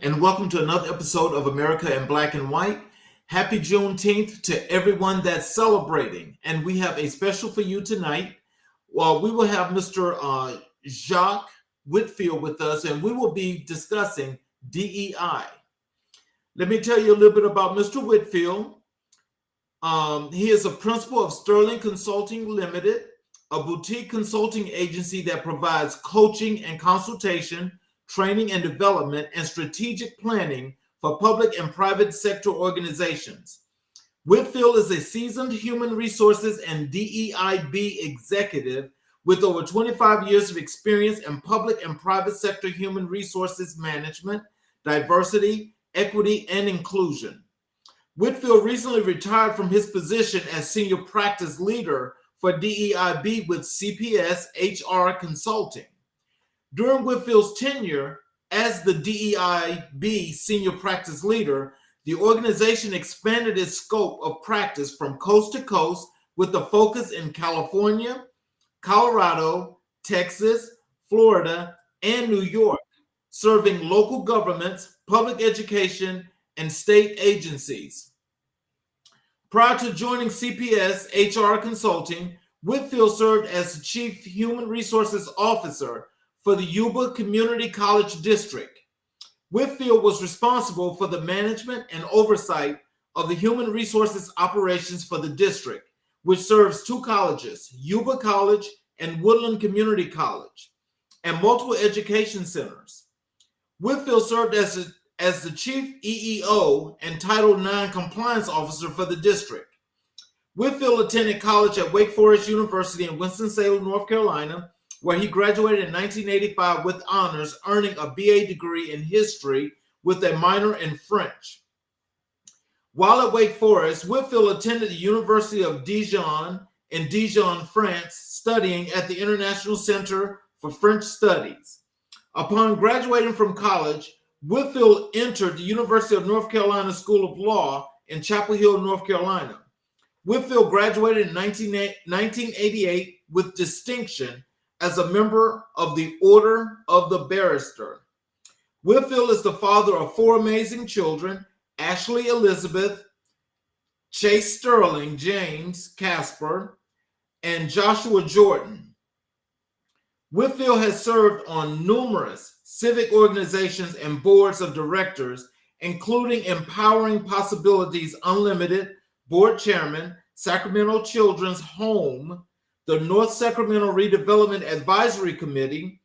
and welcome to another episode of America in Black and White. Happy Juneteenth to everyone that's celebrating. And we have a special for you tonight. Well, we will have Mr. Jacques Whitfield with us, and we will be discussing DEI. Let me tell you a little bit about Mr. Whitfield. He is a principal of Sterling Consulting Limited, a boutique consulting agency that provides coaching and consultation, training and development, and strategic planning for public and private sector organizations. Whitfield is a seasoned human resources and DEIB executive with over 25 years of experience in public and private sector human resources management, diversity, equity, and inclusion. Whitfield recently retired from his position as senior practice leader for DEIB with CPS HR Consulting. During Whitfield's tenure as the DEIB senior practice leader, the organization expanded its scope of practice from coast to coast with a focus in California, Colorado, Texas, Florida, and New York, serving local governments, public education, and state agencies. Prior to joining CPS HR Consulting, Whitfield served as the Chief Human Resources Officer for the Yuba Community College District. Whitfield was responsible for the management and oversight of the human resources operations for the district, which serves two colleges, Yuba College and Woodland Community College, and multiple education centers. Whitfield served as the Chief EEO and Title IX Compliance Officer for the district. Whitfield attended college at Wake Forest University in Winston-Salem, North Carolina, where he graduated in 1985 with honors, earning a BA degree in history with a minor in French. While at Wake Forest, Whitfield attended the University of Dijon in Dijon, France, studying at the International Center for French Studies. Upon graduating from college, Whitfield entered the University of North Carolina School of Law in Chapel Hill, North Carolina. Whitfield graduated in 1988 with distinction as a member of the Order of the Barrister. Whitfield is the father of four amazing children: Ashley Elizabeth, Chase Sterling, James Casper, and Joshua Jordan. Whitfield has served on numerous civic organizations and boards of directors, including Empowering Possibilities Unlimited, Board Chairman, Sacramento Children's Home, the North Sacramento Redevelopment Advisory Committee,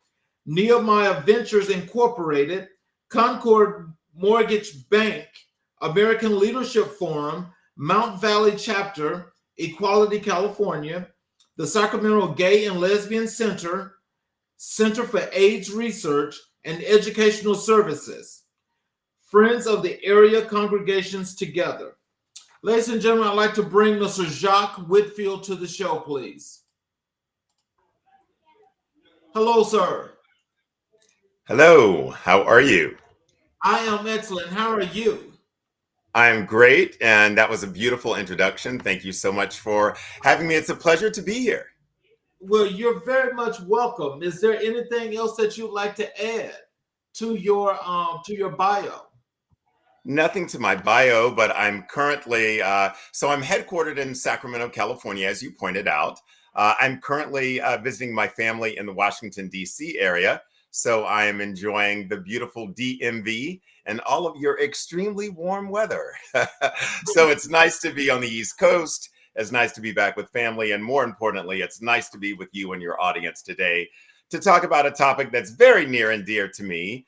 Nehemiah Ventures Incorporated, Concord Mortgage Bank, American Leadership Forum, Mount Valley Chapter, Equality California, the Sacramento Gay and Lesbian Center, Center for AIDS Research and Educational Services, Friends of the Area Congregations Together. Ladies and gentlemen, I'd like to bring Mr. Jacques Whitfield to the show, please. Hello, sir. Hello, how are you? I am excellent. How are you? I'm great, and that was a beautiful introduction. Thank you so much for having me. It's a pleasure to be here. Well, you're very much welcome. Is there anything else that you'd like to add to your bio? Nothing to my bio, but I'm currently, I'm headquartered in Sacramento, California, as you pointed out. I'm currently visiting my family in the Washington, D.C. area. So I am enjoying the beautiful DMV and all of your extremely warm weather. So it's nice to be on the East Coast. It's nice to be back with family. And more importantly, it's nice to be with you and your audience today to talk about a topic that's very near and dear to me,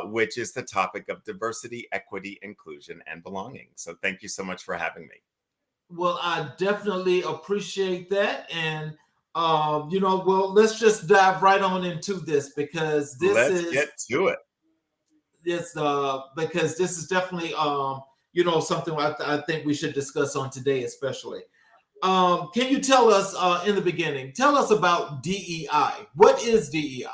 which is the topic of diversity, equity, inclusion, and belonging. So thank you so much for having me. Well, I definitely appreciate that. And, let's just dive right on into this because Let's get to it. Because this is definitely, something I think we should discuss on today, especially. Can you tell us in the beginning, tell us about DEI. What is DEI?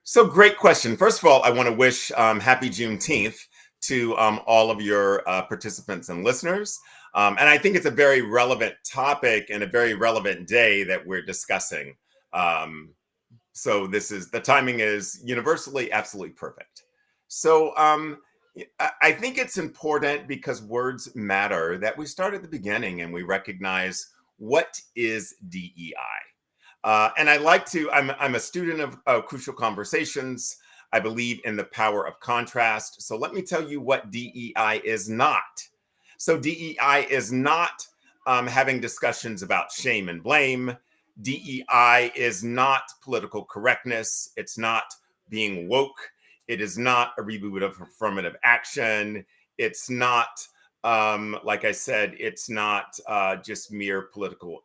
So great question. First of all, I want to wish happy Juneteenth to all of your participants and listeners. And I think it's a very relevant topic and a very relevant day that we're discussing. So the timing is universally absolutely perfect. So I think it's important because words matter that we start at the beginning and we recognize what is DEI. And I like to, I'm a student of crucial conversations. I believe in the power of contrast. So let me tell you what DEI is not. So DEI is not having discussions about shame and blame. DEI is not political correctness. It's not being woke. It is not a reboot of affirmative action. It's not, like I said, it's not just mere political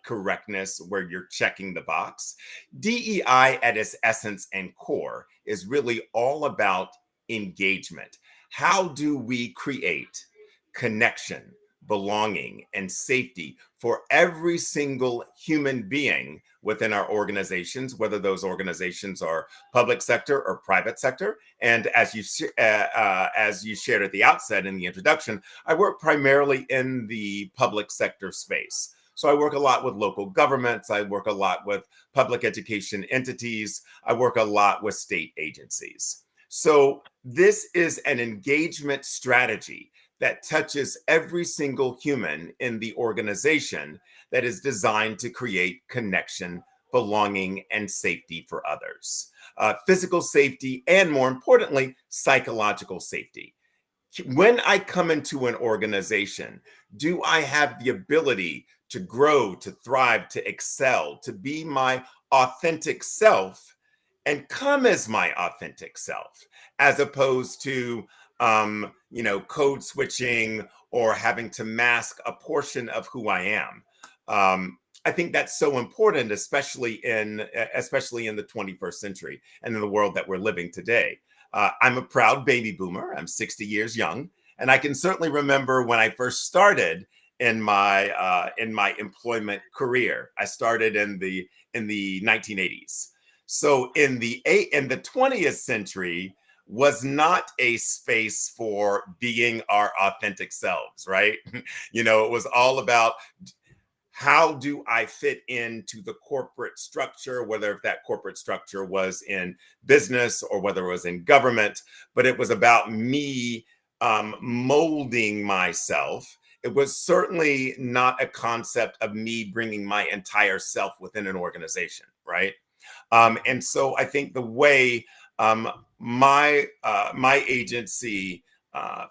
correctness where you're checking the box. DEI at its essence and core is really all about engagement. How do we create connection, belonging, and safety for every single human being within our organizations, whether those organizations are public sector or private sector? And as you shared at the outset in the introduction, I work primarily in the public sector space. So I work a lot with local governments. I work a lot with public education entities. I work a lot with state agencies. So this is an engagement strategy that touches every single human in the organization that is designed to create connection, belonging, and safety for others. Physical safety, and more importantly, psychological safety. When I come into an organization, do I have the ability to grow, to thrive, to excel, to be my authentic self and come as my authentic self, as opposed to, code switching or having to mask a portion of who I am? I think that's so important, especially in the 21st century and in the world that we're living today. I'm a proud baby boomer. I'm 60 years young, and I can certainly remember when I first started in my employment career. I started in the 1980s. So in the 20th century was not a space for being our authentic selves, right? It was all about how do I fit into the corporate structure, whether if that corporate structure was in business or whether it was in government, but it was about me molding myself. It was certainly not a concept of me bringing my entire self within an organization, right? And so I think the way my agency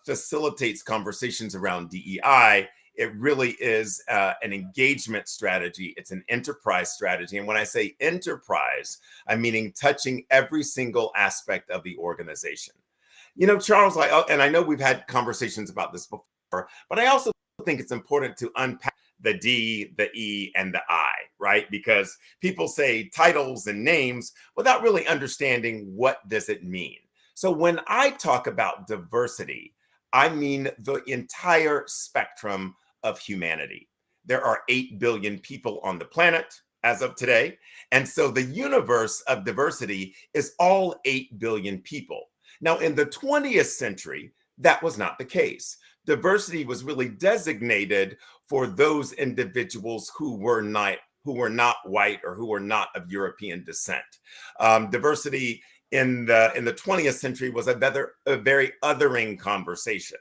facilitates conversations around DEI, it really is an engagement strategy. It's an enterprise strategy. And when I say enterprise, I'm meaning touching every single aspect of the organization. Charles, and I know we've had conversations about this before, but I also think it's important to unpack the D, the E, and the I, right? Because people say titles and names without really understanding what does it mean. So when I talk about diversity, I mean the entire spectrum of humanity. There are 8 billion people on the planet as of today. And so the universe of diversity is all 8 billion people. Now, in the 20th century, that was not the case. Diversity was really designated for those individuals who were not white or who were not of European descent. Diversity in the 20th century was a very othering conversation.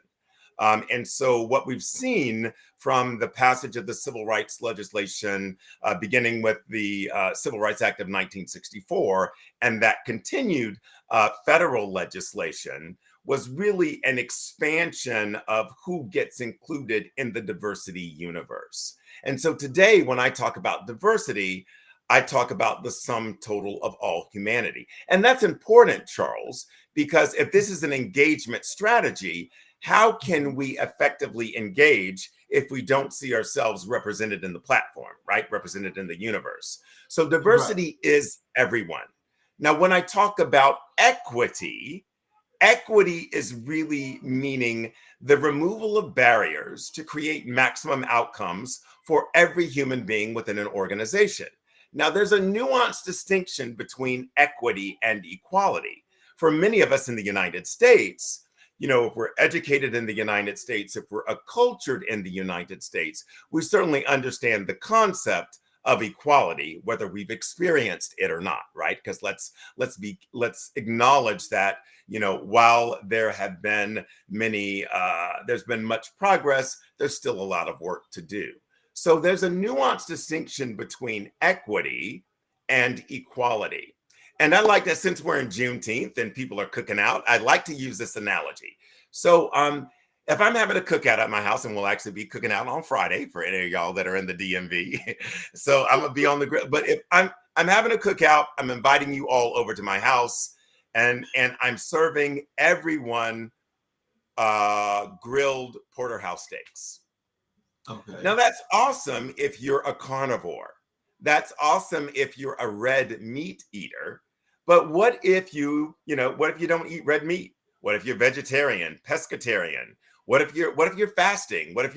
And so what we've seen from the passage of the civil rights legislation, beginning with the Civil Rights Act of 1964, and that continued federal legislation, was really an expansion of who gets included in the diversity universe. And so today, when I talk about diversity, I talk about the sum total of all humanity. And that's important, Charles, because if this is an engagement strategy, how can we effectively engage if we don't see ourselves represented in the platform, right? Represented in the universe. So diversity is everyone. Now, when I talk about equity is really meaning the removal of barriers to create maximum outcomes for every human being within an organization. Now, there's a nuanced distinction between equity and equality. For many of us in the United States, if we're educated in the United States, if we're accultured in the United States, we certainly understand the concept of equality, whether we've experienced it or not, right? Because let's acknowledge that, while there have been there's been much progress, there's still a lot of work to do. So there's a nuanced distinction between equity and equality. And I like that, since we're in Juneteenth and people are cooking out, I like to use this analogy. So if I'm having a cookout at my house, and we'll actually be cooking out on Friday for any of y'all that are in the DMV, so I'm gonna be on the grill. But if I'm having a cookout, I'm inviting you all over to my house, and I'm serving everyone grilled porterhouse steaks. Okay. Now that's awesome if you're a carnivore. That's awesome if you're a red meat eater. But what if what if you don't eat red meat? What if you're vegetarian, pescatarian? What if you're fasting? What if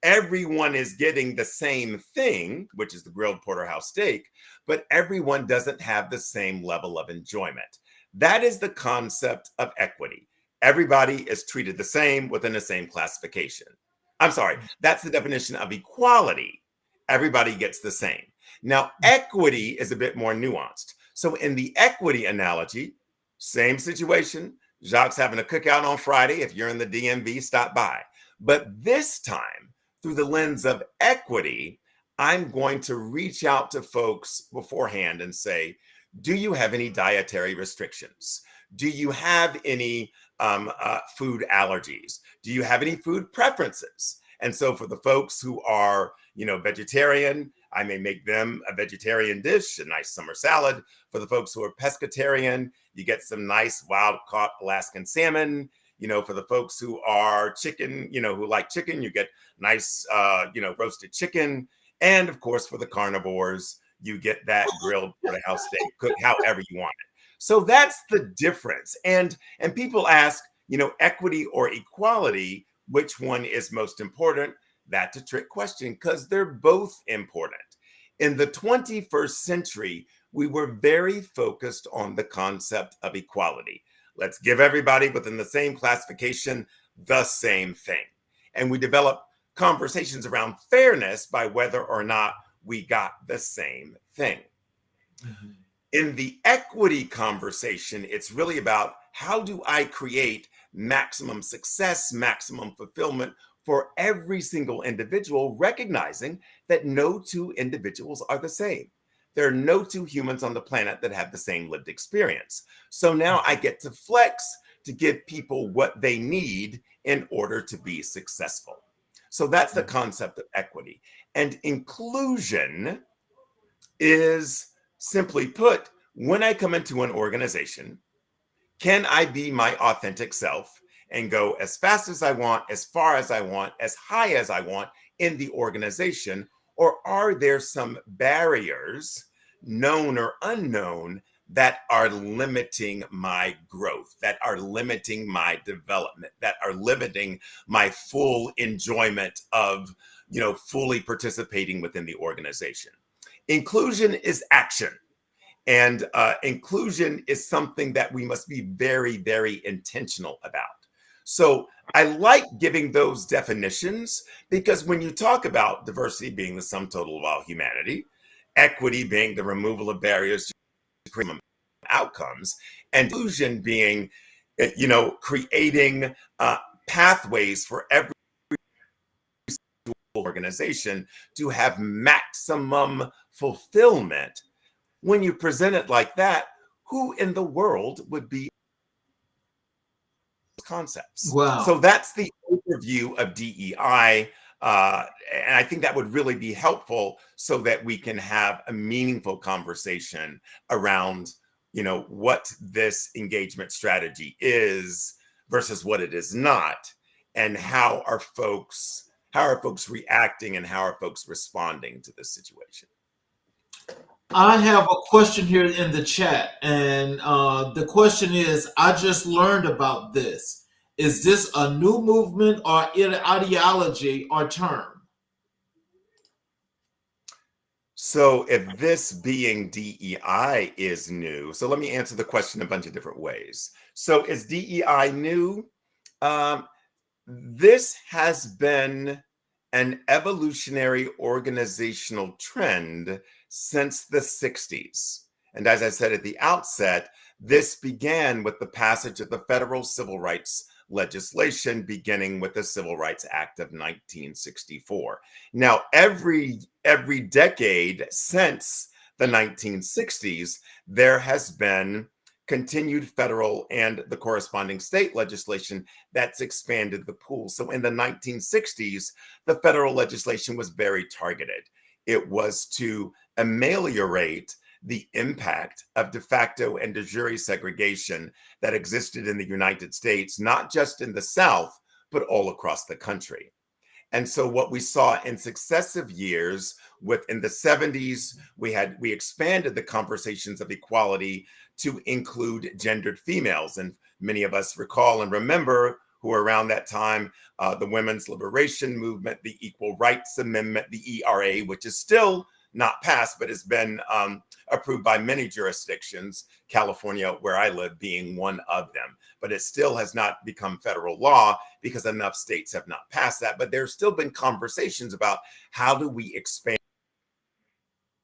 everyone is getting the same thing, which is the grilled porterhouse steak, but everyone doesn't have the same level of enjoyment. That is the concept of equity. Everybody is treated the same within the same classification. I'm sorry, that's the definition of equality. Everybody gets the same. Now, equity is a bit more nuanced. So in the equity analogy, same situation. Jacques having a cookout on Friday. If you're in the DMV, stop by. But this time, through the lens of equity, I'm going to reach out to folks beforehand and say, do you have any dietary restrictions? Do you have any food allergies? Do you have any food preferences? And so for the folks who are, vegetarian, I may make them a vegetarian dish, a nice summer salad. For the folks who are pescatarian, you get some nice wild caught Alaskan salmon. For the folks who are chicken, who like chicken, you get nice, roasted chicken. And of course, for the carnivores, you get that grilled porterhouse steak, cooked however you want it. So that's the difference. And people ask, equity or equality, which one is most important? That's a trick question, because they're both important. In the 21st century, we were very focused on the concept of equality. Let's give everybody within the same classification the same thing. And we developed conversations around fairness by whether or not we got the same thing. Mm-hmm. In the equity conversation, it's really about, how do I create maximum success, maximum fulfillment for every single individual, recognizing that no two individuals are the same. There are no two humans on the planet that have the same lived experience. So now I get to flex to give people what they need in order to be successful. So that's the concept of equity. And inclusion is, simply put, when I come into an organization, can I be my authentic self and go as fast as I want, as far as I want, as high as I want in the organization? Or are there some barriers, known or unknown, that are limiting my growth, that are limiting my development, that are limiting my full enjoyment of, fully participating within the organization? Inclusion is action. And inclusion is something that we must be very, very intentional about. So I like giving those definitions, because when you talk about diversity being the sum total of all humanity, equity being the removal of barriers to create outcomes, and inclusion being, creating pathways for every organization to have maximum fulfillment. When you present it like that, who in the world would be concepts? Wow. So that's the overview of DEI. And I think that would really be helpful, so that we can have a meaningful conversation around, what this engagement strategy is versus what it is not, and how are folks reacting, and how are folks responding to this situation. I have a question here in the chat, and the question is, I just learned about this. Is this a new movement or ideology or term? So if this being DEI is new, so let me answer the question a bunch of different ways. So is DEI new? This has been an evolutionary organizational trend since the 60s. And as I said at the outset, this began with the passage of the federal civil rights legislation, beginning with the Civil Rights Act of 1964. Now, every decade since the 1960s, there has been continued federal and the corresponding state legislation that's expanded the pool. So in the 1960s, the federal legislation was very targeted. It was to ameliorate the impact of de facto and de jure segregation that existed in the United States, not just in the South, but all across the country. And so what we saw in successive years, in the 70s, we expanded the conversations of equality to include gendered females. And many of us recall and remember, who were around that time, the women's liberation movement, the Equal Rights Amendment, the ERA, which is still not passed, but has been approved by many jurisdictions, California, where I live, being one of them. But it still has not become federal law because enough states have not passed that. But there's still been conversations about how do we expand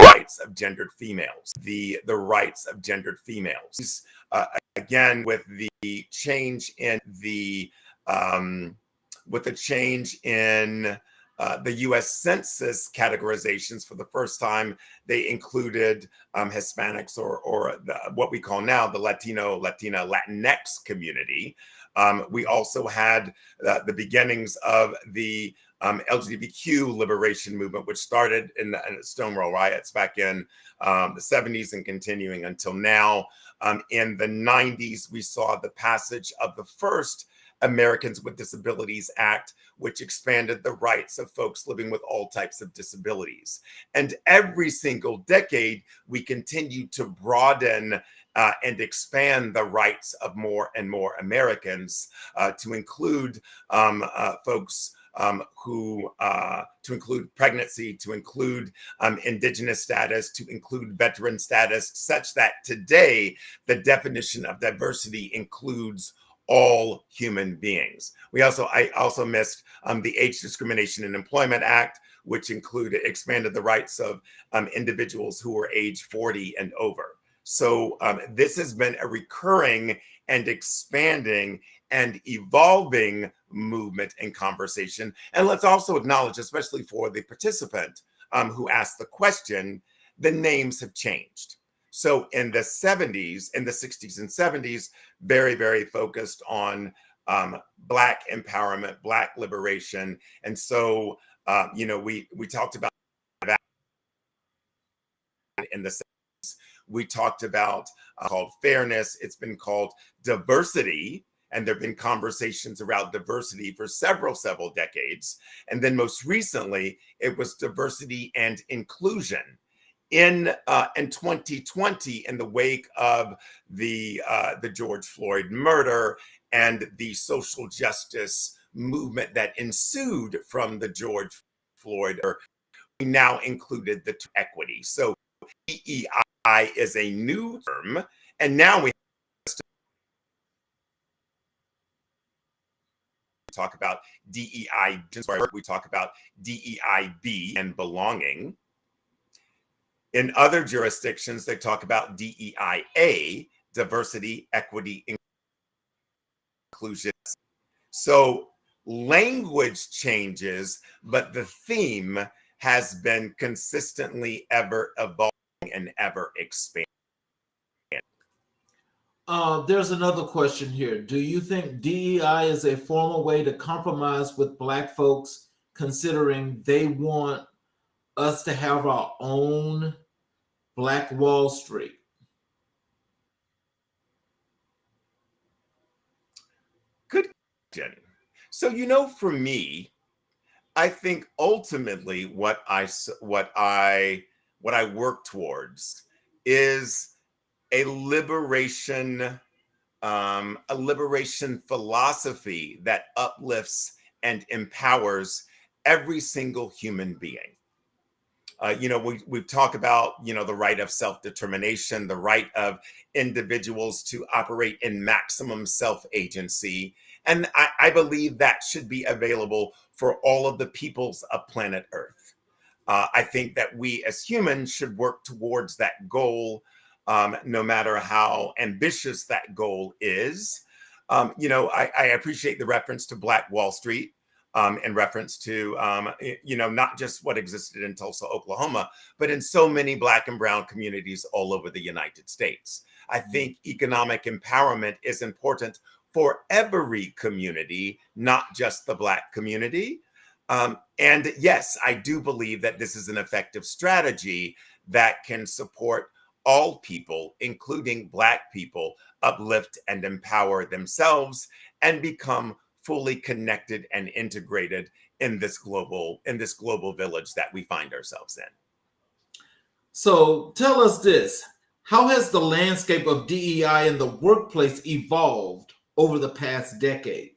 rights of gendered females, the rights of gendered females. Again, with the change in the the U.S. Census categorizations, for the first time, they included Hispanics or what we call now the Latino, Latina, Latinx community. We also had the beginnings of the LGBTQ liberation movement, which started in the Stonewall riots back in the 70s and continuing until now. In the 90s, we saw the passage of the first Americans with Disabilities Act, which expanded the rights of folks living with all types of disabilities. And every single decade, we continue to broaden and expand the rights of more and more Americans to include folks to include pregnancy, to include indigenous status, to include veteran status, such that today the definition of diversity includes all human beings. I also missed the Age Discrimination in Employment Act, which expanded the rights of individuals who were age 40 and over. So this has been a recurring and expanding and evolving movement and conversation. And let's also acknowledge, especially for the participant who asked the question, the names have changed. So in the 60s and 70s, very, very focused on Black empowerment, Black liberation. And so, we talked about that in the 70s. We talked about called fairness. It's been called diversity. And there have been conversations around diversity for several decades. And then most recently, it was diversity and inclusion. In 2020, in the wake of the George Floyd murder and the social justice movement that ensued from the George Floyd, we now included the equity. So DEI is a new term, and now we talk about DEI. We talk about DEIB and belonging. In other jurisdictions, they talk about DEIA, diversity, equity, inclusion. So language changes, but the theme has been consistently ever evolving and ever expanding. There's another question here. Do you think DEI is a formal way to compromise with Black folks, considering they want us to have our own Black Wall Street? Good question. So, for me, I think ultimately what I work towards is a liberation philosophy that uplifts and empowers every single human being. We've talked about, the right of self-determination, the right of individuals to operate in maximum self-agency. And I believe that should be available for all of the peoples of planet Earth. I think that we as humans should work towards that goal, no matter how ambitious that goal is. I appreciate the reference to Black Wall Street, in reference to, not just what existed in Tulsa, Oklahoma, but in so many Black and Brown communities all over the United States. I think economic empowerment is important for every community, not just the Black community. And yes, I do believe that this is an effective strategy that can support all people, including Black people, uplift and empower themselves and become fully connected and integrated in this global village that we find ourselves in. So tell us this. How has the landscape of DEI in the workplace evolved over the past decade?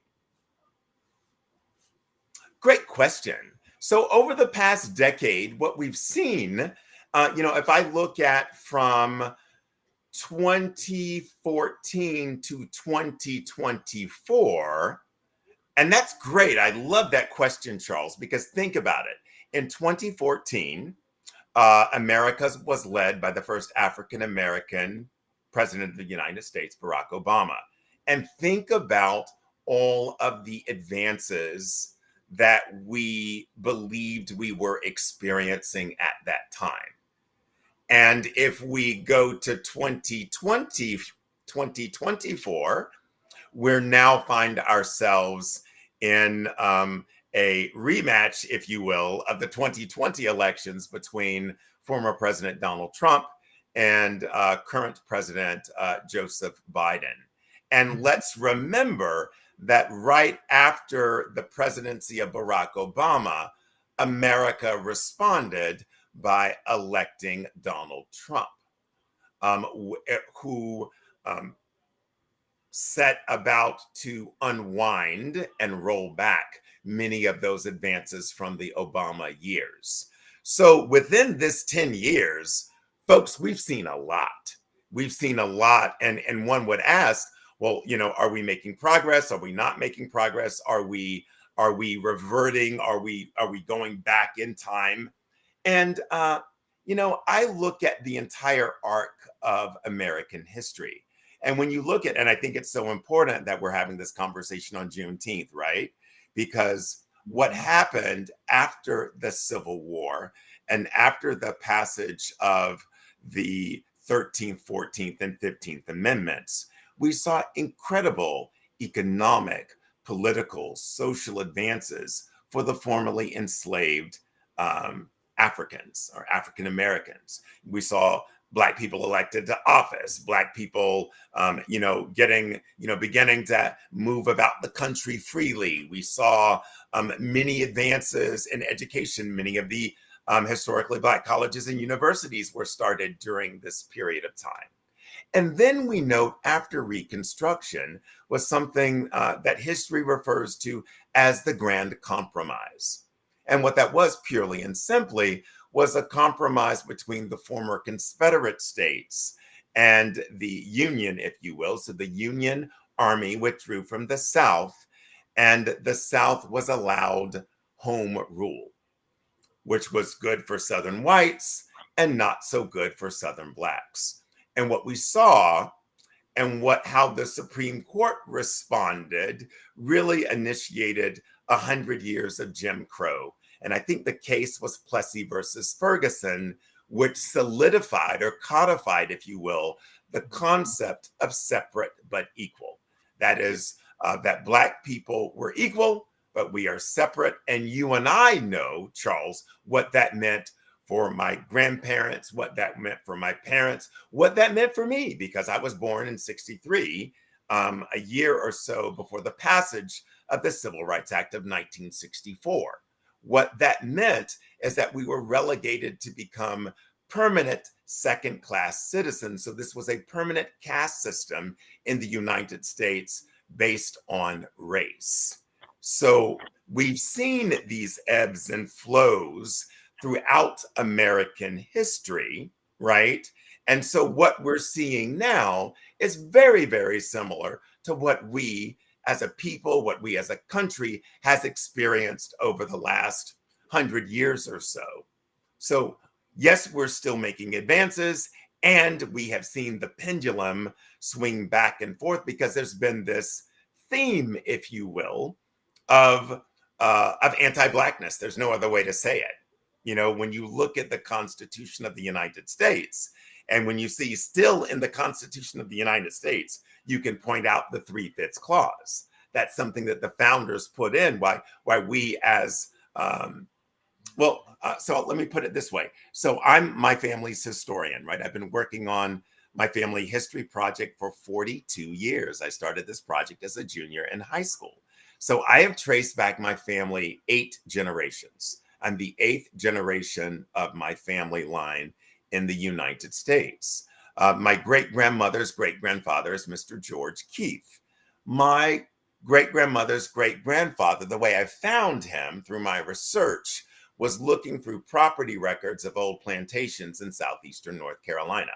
Great question. So over the past decade, what we've seen, if I look at from 2014 to 2024, and that's great. I love that question, Charles, because think about it. In 2014, America was led by the first African American president of the United States, Barack Obama. And think about all of the advances that we believed we were experiencing at that time. And if we go to 2024, we're now find ourselves in a rematch, if you will, of the 2020 elections between former President Donald Trump and current President Joseph Biden. And let's remember that right after the presidency of Barack Obama, America responded by electing Donald Trump, who set about to unwind and roll back many of those advances from the Obama years. So within this 10 years, folks, we've seen a lot. We've seen a lot. And one would ask, well, are we making progress? Are we not making progress? Are we reverting? Are we going back in time? And I look at the entire arc of American history. And when you look at, and I think it's so important that we're having this conversation on Juneteenth, right? Because what happened after the Civil War and after the passage of the 13th, 14th, and 15th Amendments, we saw incredible economic, political, social advances for the formerly enslaved Africans or African Americans. We saw Black people elected to office, Black people, beginning to move about the country freely. We saw many advances in education. Many of the historically Black colleges and universities were started during this period of time. And then we note after Reconstruction was something that history refers to as the Grand Compromise. And what that was purely and simply was a compromise between the former Confederate states and the Union, if you will. So the Union Army withdrew from the South, and the South was allowed home rule, which was good for Southern whites and not so good for Southern Blacks. And what we saw and how the Supreme Court responded really initiated 100 years of Jim Crow. And I think the case was Plessy versus Ferguson, which solidified or codified, if you will, the concept of separate but equal. That is, that Black people were equal, but we are separate. And you and I know, Charles, what that meant for my grandparents, what that meant for my parents, what that meant for me, because I was born in 63, a year or so before the passage of the Civil Rights Act of 1964. What that meant is that we were relegated to become permanent second-class citizens. So this was a permanent caste system in the United States based on race. So we've seen these ebbs and flows throughout American history, right? And so what we're seeing now is very, very similar to what we as a people, what we as a country has experienced over the last 100 years or so. So, yes, we're still making advances, and we have seen the pendulum swing back and forth because there's been this theme, if you will, of anti-blackness. There's no other way to say it. You know, when you look at the Constitution of the United States, and when you see still in the Constitution of the United States, you can point out the 3/5 clause. That's something that the founders put in. Why we as so let me put it this way. So I'm my family's historian, right? I've been working on my family history project for 42 years. I started this project as a junior in high school. So I have traced back my family 8 generations. I'm the 8th generation of my family line in the United States. My great grandmother's great grandfather is Mr. George Keith. My great grandmother's great grandfather, the way I found him through my research, was looking through property records of old plantations in southeastern North Carolina.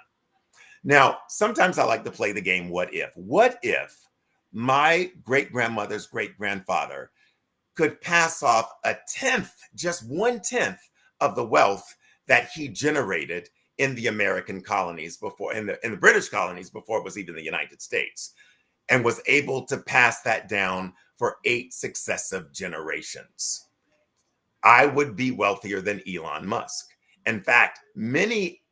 Now, sometimes I like to play the game, what if? What if my great grandmother's great grandfather could pass off a tenth, just 1/10 of the wealth that he generated in the American colonies before, in the British colonies before it was even the United States, and was able to pass that down for 8 successive generations? I would be wealthier than Elon Musk. In fact, many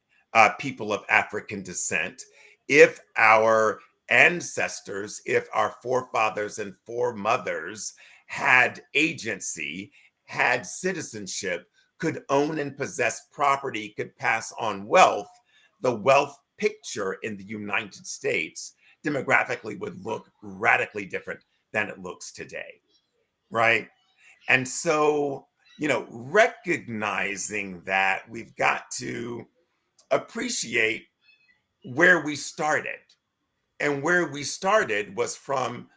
people of African descent, if our ancestors, if our forefathers and foremothers had agency, had citizenship, could own and possess property, could pass on wealth, the wealth picture in the United States demographically would look radically different than it looks today, right? And so, recognizing that, we've got to appreciate where we started. And where we started was from,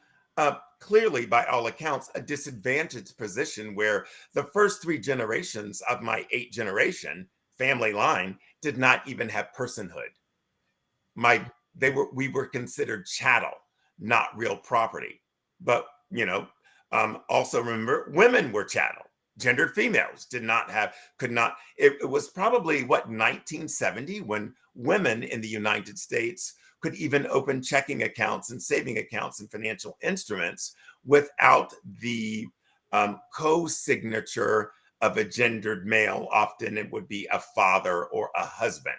clearly, by all accounts, a disadvantaged position where the first 3 generations of my 8 generation family line did not even have personhood. We were considered chattel, not real property. But also remember, women were chattel. Gendered females could not. It was probably 1970 when women in the United States could even open checking accounts and saving accounts and financial instruments without the co-signature of a gendered male. Often it would be a father or a husband.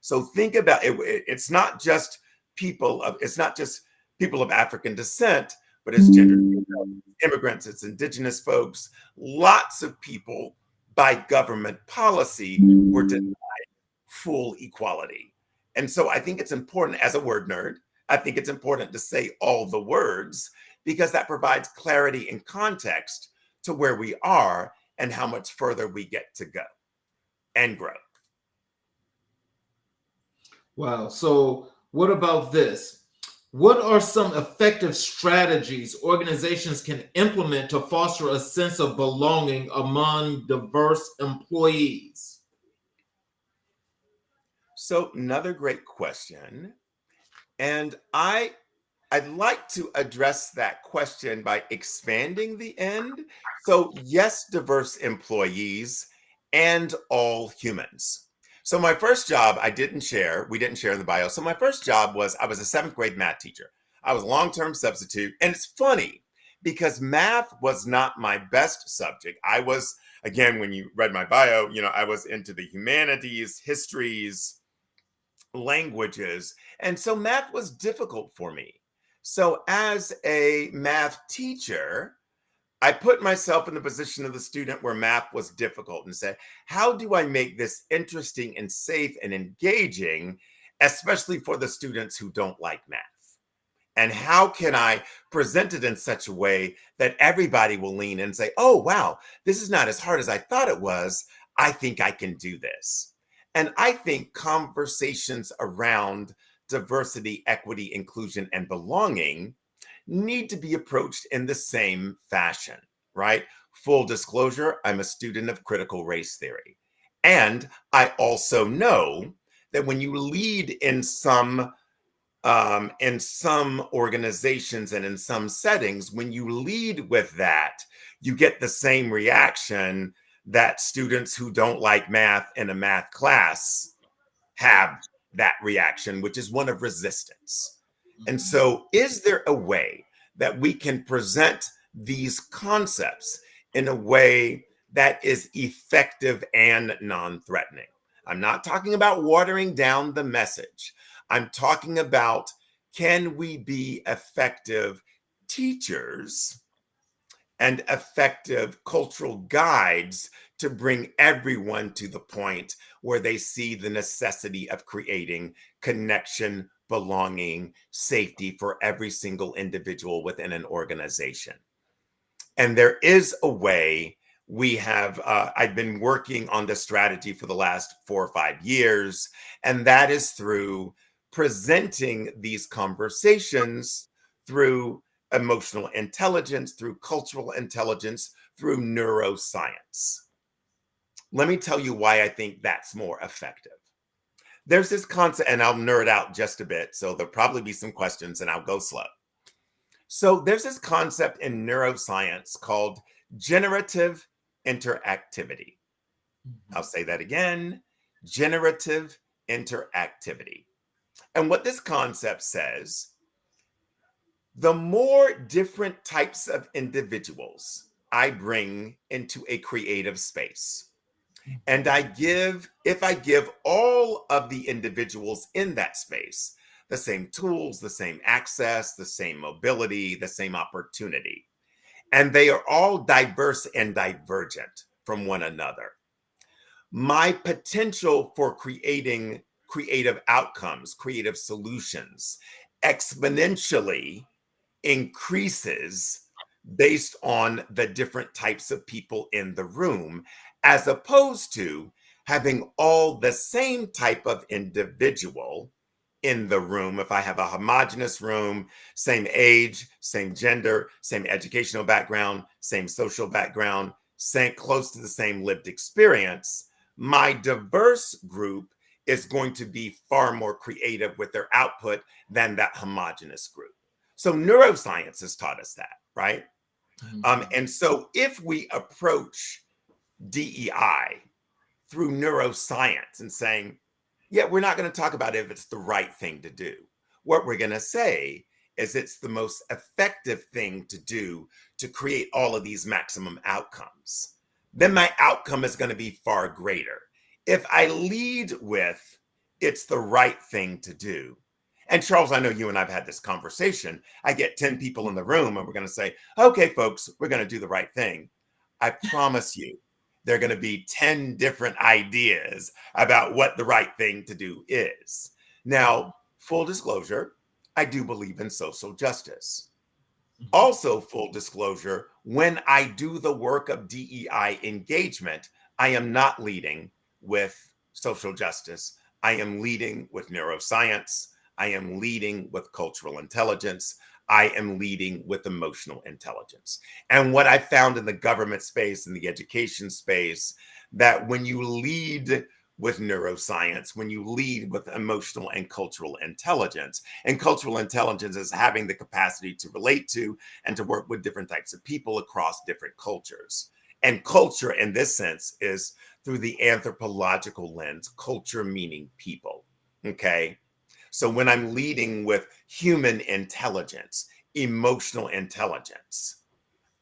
So think about it. It's not just people of African descent, but it's gendered immigrants, it's indigenous folks. Lots of people by government policy were denied full equality. And so I think it's important, as a word nerd, I think it's important to say all the words, because that provides clarity and context to where we are and how much further we get to go and grow. Wow. So, what about this? What are some effective strategies organizations can implement to foster a sense of belonging among diverse employees? So, another great question. And I'd like to address that question by expanding the end. So, yes, diverse employees and all humans. So, my first job, we didn't share in the bio. So, my first job was I was a 7th grade math teacher. I was a long term substitute. And it's funny because math was not my best subject. I was, again, when you read my bio, I was into the humanities, histories, languages. And so math was difficult for me. So, as a math teacher, I put myself in the position of the student where math was difficult and said, how do I make this interesting and safe and engaging, especially for the students who don't like math? And how can I present it in such a way that everybody will lean in and say, oh, wow, this is not as hard as I thought it was. I think I can do this. And I think conversations around diversity, equity, inclusion, and belonging need to be approached in the same fashion, right? Full disclosure, I'm a student of critical race theory. And I also know that when you lead in some organizations and in some settings, when you lead with that, you get the same reaction that students who don't like math in a math class have that reaction, which is one of resistance. And Mhm. so, is there a way that we can present these concepts in a way that is effective and non threatening? I'm not talking about watering down the message. I'm talking about, can we be effective teachers and effective cultural guides to bring everyone to the point where they see the necessity of creating connection, belonging, safety for every single individual within an organization. And there is a way. I've been working on this strategy for the last 4 or 5 years, and that is through presenting these conversations through emotional intelligence, through cultural intelligence, through neuroscience. Let me tell you why I think that's more effective. There's this concept, and I'll nerd out just a bit, so there'll probably be some questions, and I'll go slow. So there's this concept in neuroscience called generative interactivity. I'll Mhm. say that again, generative interactivity. And what this concept says, the more different types of individuals I bring into a creative space, and if I give all of the individuals in that space the same tools, the same access, the same mobility, the same opportunity, and they are all diverse and divergent from one another, my potential for creating creative outcomes, creative solutions exponentially increases based on the different types of people in the room, as opposed to having all the same type of individual in the room. If I have a homogenous room, same age, same gender, same educational background, same social background, same close to the same lived experience, my diverse group is going to be far more creative with their output than that homogenous group. So neuroscience has taught us that, right? Mhm. And so if we approach DEI through neuroscience and saying, yeah, we're not going to talk about if it's the right thing to do. What we're going to say is it's the most effective thing to do to create all of these maximum outcomes. Then my outcome is going to be far greater. If I lead with it's the right thing to do. And Charles, I know you and I've had this conversation. I get 10 people in the room and we're going to say, okay, folks, we're going to do the right thing. I promise you, there are going to be 10 different ideas about what the right thing to do is. Now, full disclosure, I do believe in social justice. Mhm. Also, full disclosure, when I do the work of DEI engagement, I am not leading with social justice. I am leading with neuroscience. I am leading with cultural intelligence. I am leading with emotional intelligence. And what I found in the government space and the education space, that when you lead with neuroscience, when you lead with emotional and cultural intelligence, and cultural intelligence is having the capacity to relate to and to work with different types of people across different cultures. And culture, in this sense, is through the anthropological lens, culture meaning people. Okay. So when I'm leading with human intelligence, emotional intelligence,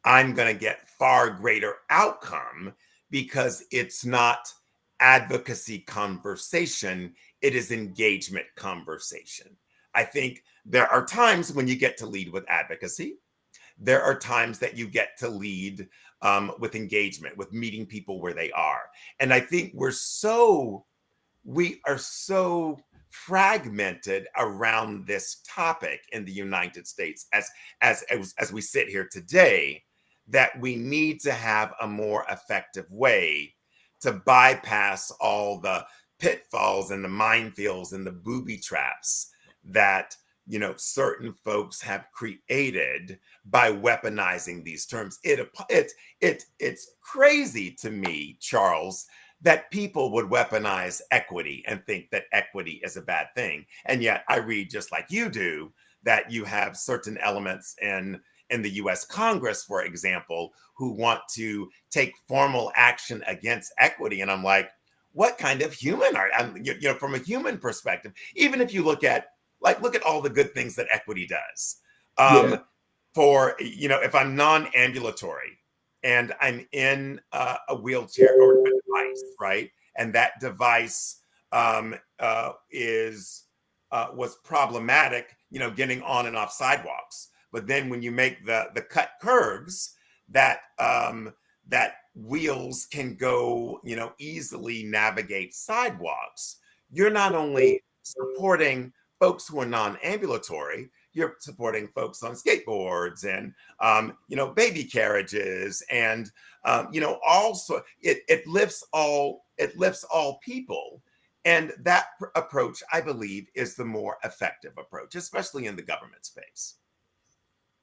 I'm going to get far greater outcome because it's not advocacy conversation, it is engagement conversation. I think there are times when you get to lead with advocacy. There are times that you get to lead with engagement, with meeting people where they are. And I think we are so fragmented around this topic in the United States as we sit here today, that we need to have a more effective way to bypass all the pitfalls and the minefields and the booby traps that certain folks have created by weaponizing these terms. It's crazy to me, Charles, that people would weaponize equity and think that equity is a bad thing. And yet I read, just like you do, that you have certain elements in the US Congress, for example, who want to take formal action against equity. And I'm like, what kind of human are you know, from a human perspective, even if you look at all the good things that equity does. Yeah. For, you know, if I'm non-ambulatory and I'm in a wheelchair or a device, right? And that device is was problematic, you know, getting on and off sidewalks. But then when you make the cut curves, that that wheels can go, you know, easily navigate sidewalks. You're not only supporting folks who are non-ambulatory, you're supporting folks on skateboards and you know, baby carriages, and you know, also it lifts all people. And that approach, I believe, is the more effective approach, especially in the government space.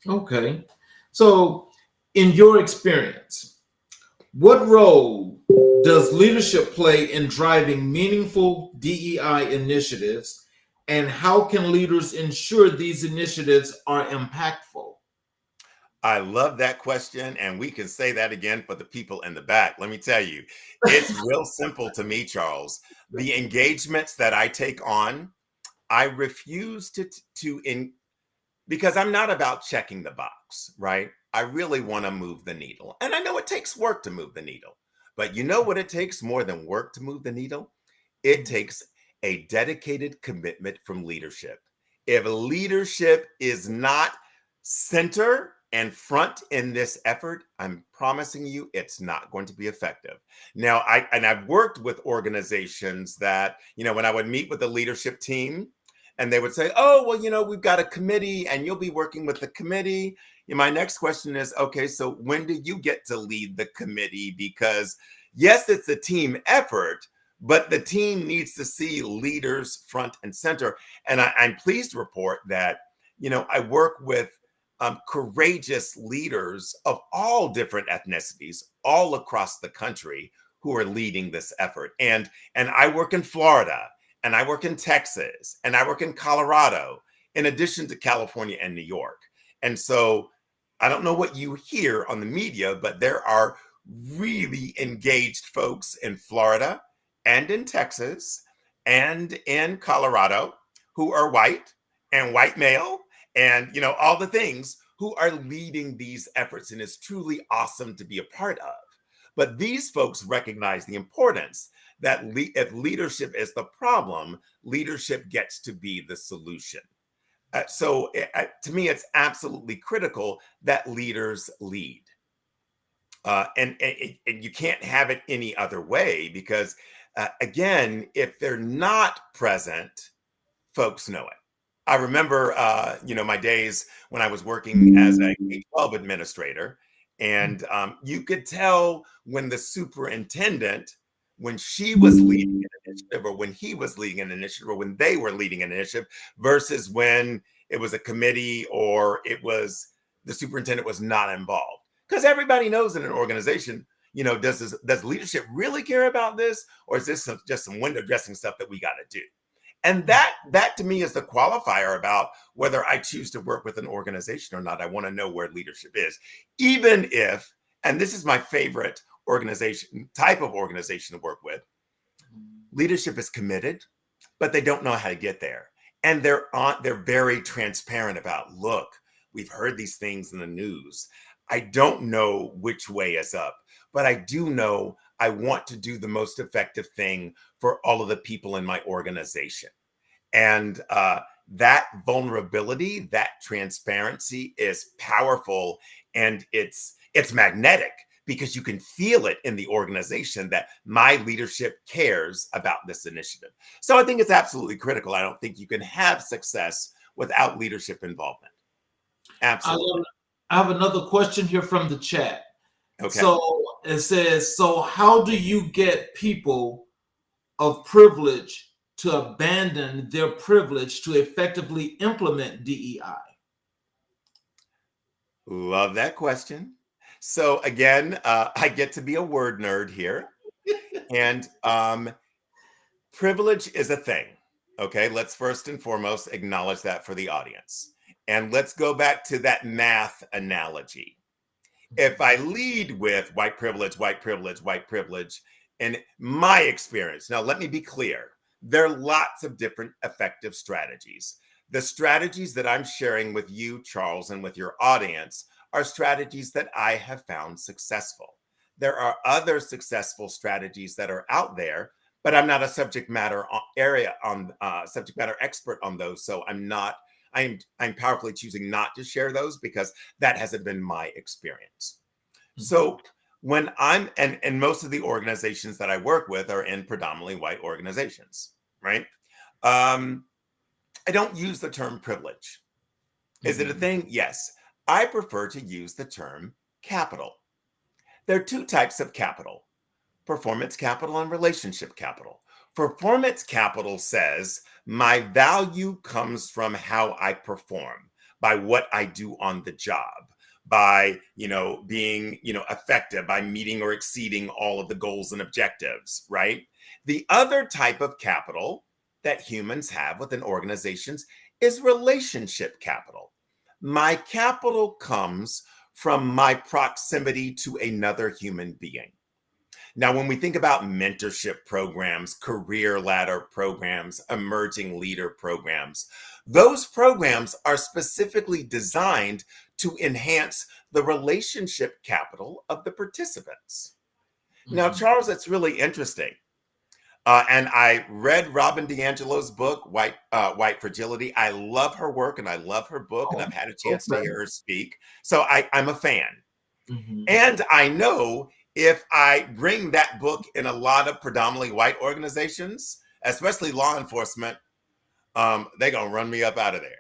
Okay. So, in your experience, what role does leadership play in driving meaningful DEI initiatives, and how can leaders ensure these initiatives are impactful? I love that question. And we can say that again for the people in the back. Let me tell you, it's real simple to me, Charles. The engagements that I take on, I refuse to because I'm not about checking the box, right? I really want to move the needle. And I know it takes work to move the needle. But you know what it takes more than work to move the needle? It takes a dedicated commitment from leadership. If leadership is not center and front in this effort, I'm promising you it's not going to be effective. Now, I've worked with organizations that, you know, when I would meet with the leadership team, and they would say, "Oh, well, you know, we've got a committee and you'll be working with the committee." And my next question is, okay, so when do you get to lead the committee? Because yes, it's a team effort, but the team needs to see leaders front and center. And I'm pleased to report that, you know, I work with courageous leaders of all different ethnicities all across the country who are leading this effort. And I work in Florida, and I work in Texas, and I work in Colorado, in addition to California and New York. And so I don't know what you hear on the media, but there are really engaged folks in Florida and in Texas and in Colorado who are white and white male and, you know, all the things, who are leading these efforts. And it's truly awesome to be a part of. But these folks recognize the importance that if leadership is the problem, leadership gets to be the solution. To me, it's absolutely critical that leaders lead. And you can't have it any other way because, again, if they're not present, folks know it. I remember, you know, my days when I was working as a K-12 administrator, and you could tell when the superintendent, when she was leading an initiative, or when he was leading an initiative, or when they were leading an initiative, versus when it was a committee or it was the superintendent was not involved. Because everybody knows in an organization, you know, does leadership really care about this, or is this just some window dressing stuff that we got to do? And that to me is the qualifier about whether I choose to work with an organization or not. I want to know where leadership is, even if, and this is my favorite organization type of organization to work with, leadership is committed, but they don't know how to get there. And they're very transparent about, look, we've heard these things in the news. I don't know which way is up, but I do know I want to do the most effective thing for all of the people in my organization. And that vulnerability, that transparency is powerful, and it's magnetic because you can feel it in the organization that my leadership cares about this initiative. So I think it's absolutely critical. I don't think you can have success without leadership involvement. Absolutely. I have another question here from the chat. Okay. So it says, so how do you get people of privilege to abandon their privilege to effectively implement DEI? Love that question. So again, I get to be a word nerd here. And privilege is a thing. Okay, let's first and foremost acknowledge that for the audience. And let's go back to that math analogy. If I lead with white privilege, white privilege, white privilege, in my experience, now let me be clear, there are lots of different effective strategies. The strategies that I'm sharing with you, Charles, and with your audience are strategies that I have found successful. There are other successful strategies that are out there, but I'm not a subject matter subject matter expert on those. So I'm powerfully choosing not to share those because that hasn't been my experience. So when and most of the organizations that I work with are in predominantly white organizations, right? I don't use the term privilege. Is it a thing? Yes. I prefer to use the term capital. There are two types of capital: performance capital and relationship capital. Performance capital says my value comes from how I perform, by what I do on the job, by being effective, by meeting or exceeding all of the goals and objectives, right? The other type of capital that humans have within organizations is relationship capital. My capital comes from my proximity to another human being. Now, when we think about mentorship programs, career ladder programs, emerging leader programs, those programs are specifically designed to enhance the relationship capital of the participants. Now, Charles, it's really interesting. And I read Robin DiAngelo's book, White Fragility. I love her work and I love her book, and I've had a chance to hear her speak. So I'm a fan. And I know if I bring that book in a lot of predominantly white organizations, especially law enforcement, they're going to run me up out of there.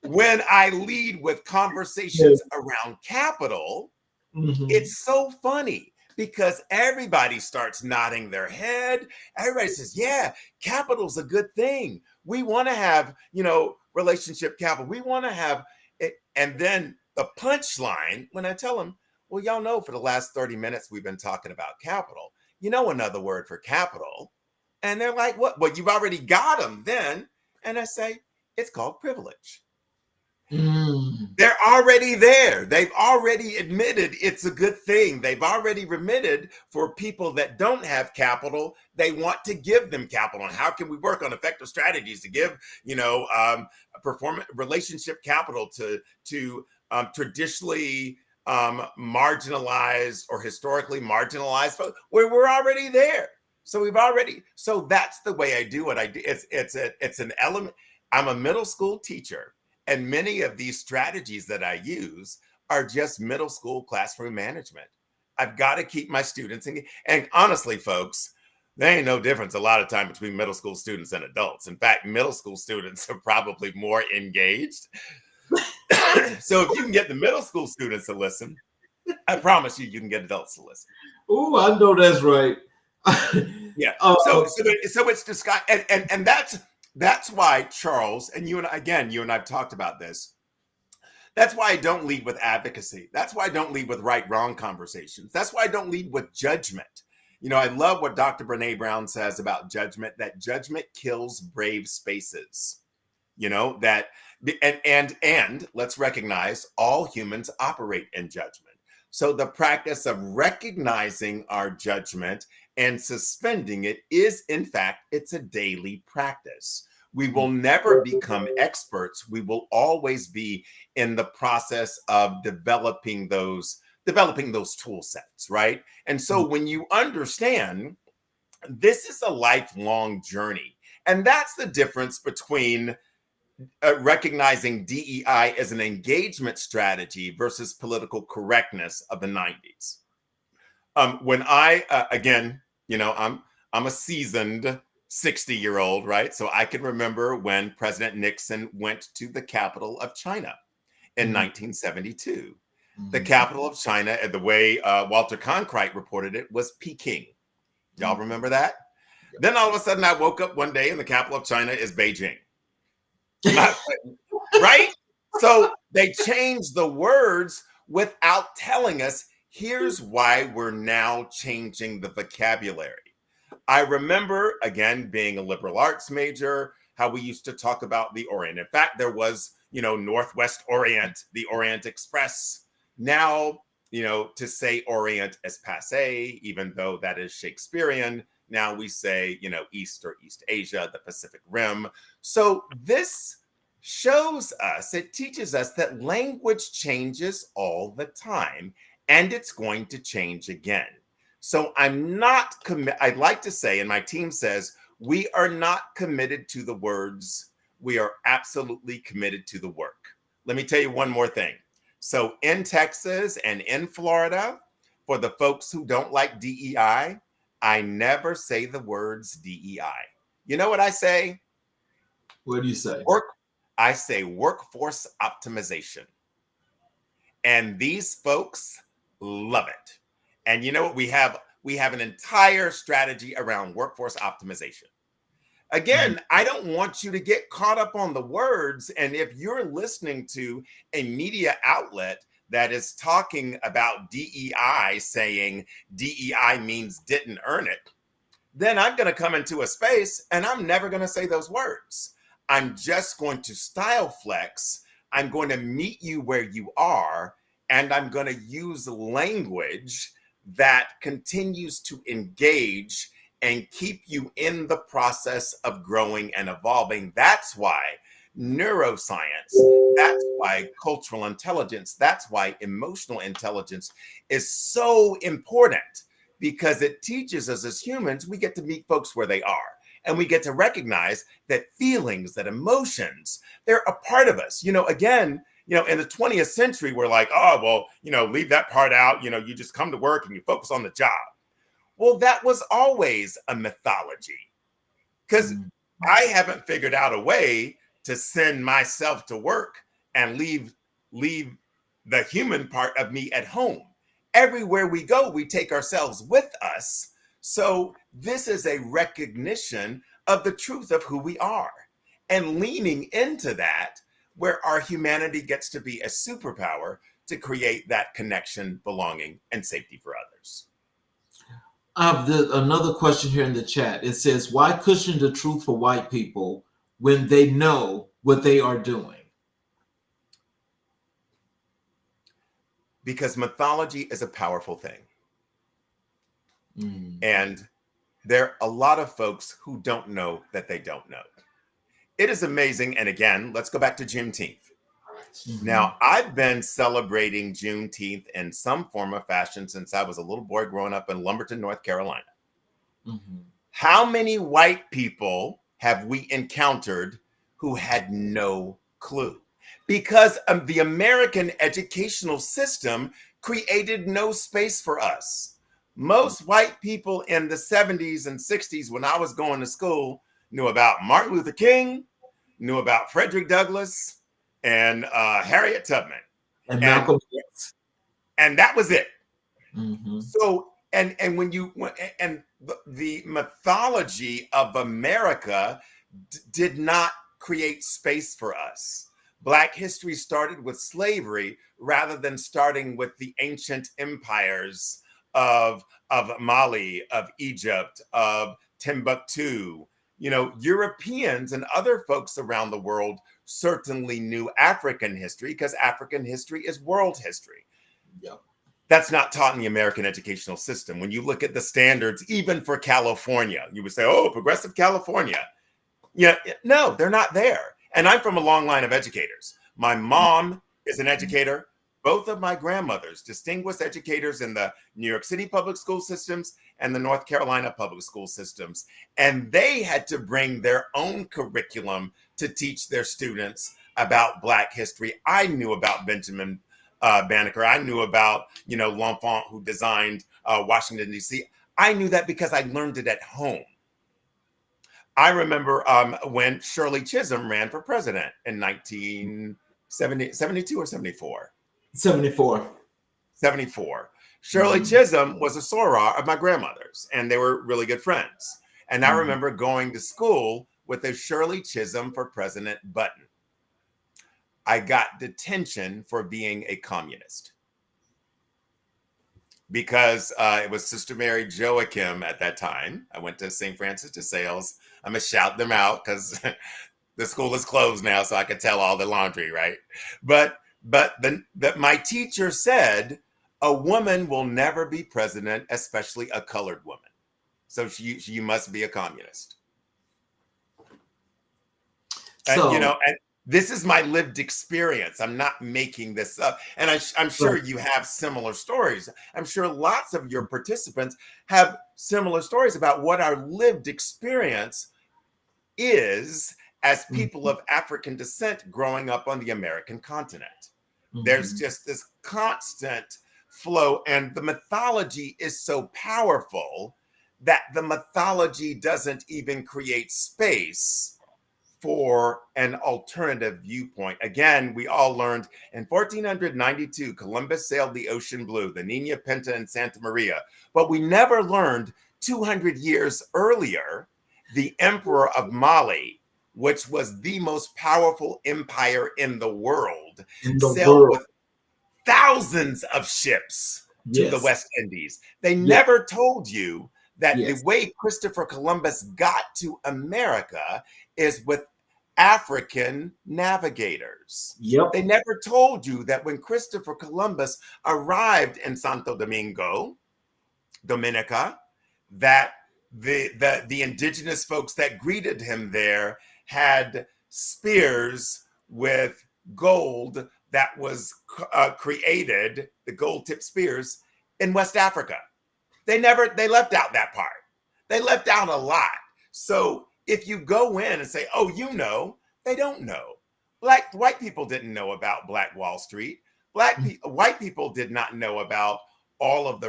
when I lead with conversations around capital, it's so funny because everybody starts nodding their head. Everybody says, yeah, capital's a good thing. We want to have, relationship capital. We want to have it. And then the punchline, when I tell them, well, y'all know for the last 30 minutes, we've been talking about capital. You know another word for capital. And they're like, what? Well, you've already got them then. And I say, it's called privilege. They're already there. They've already admitted it's a good thing. They've already remitted for people that don't have capital. They want to give them capital. And how can we work on effective strategies to give, performance relationship capital to traditionally marginalized or historically marginalized folks where we're already there. So that's the way I do it. It's an element. I'm a middle school teacher. And many of these strategies that I use are just middle school classroom management. I've got to keep my students engaged. And honestly, folks, there ain't no difference a lot of time between middle school students and adults. In fact, middle school students are probably more engaged. So if you can get the middle school students to listen, I promise you can get adults to listen. Oh, I know that's right. Yeah. So it's discussed, and that's why, Charles, and you and I've talked about this. That's why I don't lead with advocacy. That's why I don't lead with right-wrong conversations. That's why I don't lead with judgment. I love what Dr. Brene Brown says about judgment, that judgment kills brave spaces. And let's recognize all humans operate in judgment. So the practice of recognizing our judgment and suspending it is, in fact, it's a daily practice. We will never become experts. We will always be in the process of developing those tool sets, right? And so when you understand, this is a lifelong journey. And that's the difference between recognizing DEI as an engagement strategy versus political correctness of the 90s. When I, I'm a seasoned 60-year-old, right? So I can remember when President Nixon went to the capital of China in 1972. The capital of China, the way Walter Cronkite reported it, was Peking. Y'all remember that? Then all of a sudden I woke up one day and the capital of China is Beijing. Right? So they changed the words without telling us, Here's why we're now changing the vocabulary. I remember, again, being a liberal arts major, how we used to talk about the Orient. In fact, there was, Northwest Orient, the Orient Express. Now, to say Orient is passe, even though that is Shakespearean, now we say, East or East Asia, the Pacific Rim. So this shows us, it teaches us that language changes all the time, and it's going to change again. So I'm not I'd like to say, and my team says, we are not committed to the words. We are absolutely committed to the work. Let me tell you one more thing. So in Texas and in Florida, for the folks who don't like DEI, I never say the words DEI. You know what I say? What do you say? I say workforce optimization. And these folks love it. And you know what? We have an entire strategy around workforce optimization. Again, I don't want you to get caught up on the words. And if you're listening to a media outlet that is talking about DEI, saying DEI means didn't earn it, then I'm going to come into a space and I'm never going to say those words. I'm just going to style flex. I'm going to meet you where you are, and I'm going to use language that continues to engage and keep you in the process of growing and evolving. That's why neuroscience, that's why cultural intelligence, that's why emotional intelligence is so important, because it teaches us as humans, we get to meet folks where they are. And we get to recognize that feelings, that emotions, they're a part of us. Again, in the 20th century, we're like, oh, well, leave that part out. You just come to work and you focus on the job. Well, that was always a mythology, because I haven't figured out a way to send myself to work and leave the human part of me at home. Everywhere we go, we take ourselves with us. So this is a recognition of the truth of who we are, and leaning into that, where our humanity gets to be a superpower to create that connection, belonging, and safety for others. I have another question here in the chat. It says, why cushion the truth for white people when they know what they are doing? Because mythology is a powerful thing. And there are a lot of folks who don't know that they don't know. It is amazing. And again, let's go back to Juneteenth. Now, I've been celebrating Juneteenth in some form or fashion since I was a little boy growing up in Lumberton, North Carolina. How many white people have we encountered who had no clue? Because the American educational system created no space for us. Most white people in the 70s and 60s, when I was going to school, knew about Martin Luther King, knew about Frederick Douglass, and Harriet Tubman. And Malcolm X. And that was it. So, and when you, and the mythology of America did not create space for us. Black history started with slavery rather than starting with the ancient empires of Mali, of Egypt, of Timbuktu. Europeans and other folks around the world certainly knew African history, because African history is world history. That's not taught in the American educational system. When you look at the standards, even for California, you would say, oh, progressive California. No, they're not there. And I'm from a long line of educators. My mom is an educator. Both of my grandmothers, distinguished educators in the New York City public school systems and the North Carolina public school systems. And they had to bring their own curriculum to teach their students about Black history. I knew about Benjamin Banneker. I knew about, L'Enfant, who designed Washington, D.C. I knew that because I learned it at home. I remember when Shirley Chisholm ran for president in 1972 or 74. 74. 74. Shirley Chisholm was a soror of my grandmother's, and they were really good friends. And I remember going to school with a Shirley Chisholm for president button. I got detention for being a communist. because it was Sister Mary Joachim at that time. I went to St. Francis de Sales. I'm going to shout them out because the school is closed now, so I could tell all the laundry, right? But my teacher said a woman will never be president, especially a colored woman. So she must be a communist. And and this is my lived experience. I'm not making this up. And I'm sure you have similar stories. I'm sure lots of your participants have similar stories about what our lived experience is as people of African descent growing up on the American continent. There's just this constant flow, and the mythology is so powerful that the mythology doesn't even create space for an alternative viewpoint. Again, we all learned in 1492, Columbus sailed the ocean blue, the Nina Pinta and Santa Maria, but we never learned 200 years earlier, the Emperor of Mali, which was the most powerful empire in the world, sailed with thousands of ships to the West Indies. They never told you that the way Christopher Columbus got to America is with African navigators. They never told you that when Christopher Columbus arrived in Santo Domingo, Dominica, that the indigenous folks that greeted him there had spears with gold that was created, the gold tip spears, in West Africa. They left out that part. They left out a lot. So if you go in and say, oh, they don't know. White people didn't know about Black Wall Street. White people did not know about all of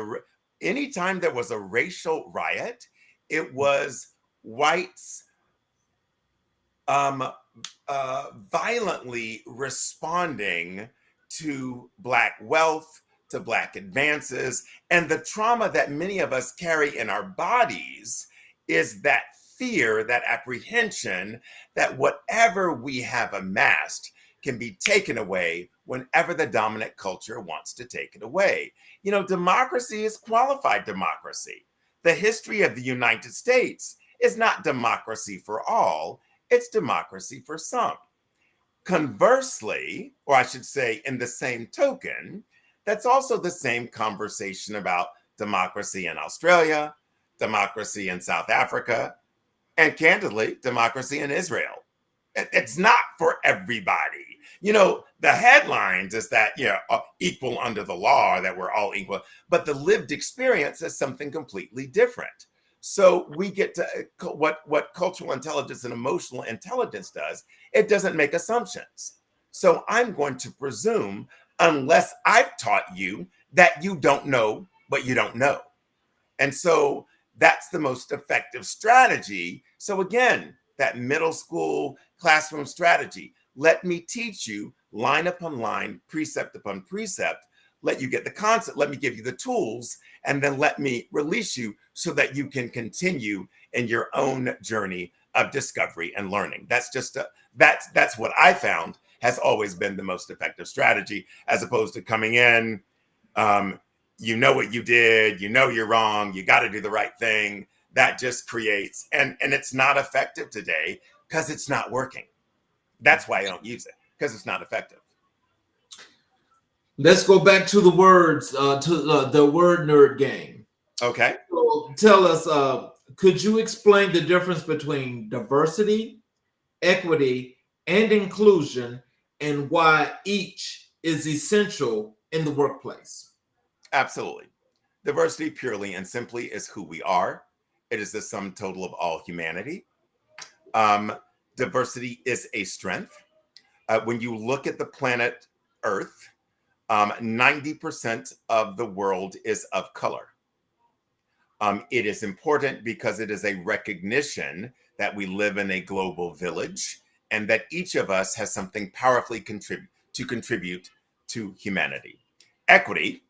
anytime there was a racial riot, it was whites violently responding to Black wealth, to Black advances. And the trauma that many of us carry in our bodies is that fear, that apprehension that whatever we have amassed can be taken away whenever the dominant culture wants to take it away. Democracy is qualified democracy. The history of the United States is not democracy for all, it's democracy for some. Conversely, or I should say in the same token, that's also the same conversation about democracy in Australia, democracy in South Africa, and candidly, democracy in Israel. It's not for everybody. The headlines is that, equal under the law, that we're all equal, but the lived experience is something completely different. So we get to what cultural intelligence and emotional intelligence does. It doesn't make assumptions. So I'm going to presume, unless I've taught you, that you don't know what you don't know. And so that's the most effective strategy. So again, that middle school classroom strategy. Let me teach you line upon line, precept upon precept. Let you get the concept. Let me give you the tools, and then let me release you so that you can continue in your own journey of discovery and learning. That's what I found has always been the most effective strategy, as opposed to coming in. You know what you did, you're wrong, you got to do the right thing. That just creates, and it's not effective today because it's not working. That's why I don't use it, because it's not effective. Let's go back to the words, to the word nerd game. Okay. So tell us, could you explain the difference between diversity, equity, and inclusion, and why each is essential in the workplace? Absolutely. Diversity purely and simply is who we are. It is the sum total of all humanity. Diversity is a strength. When you look at the planet Earth, 90% of the world is of color. It is important because it is a recognition that we live in a global village and that each of us has something powerfully contribute to humanity. Equity,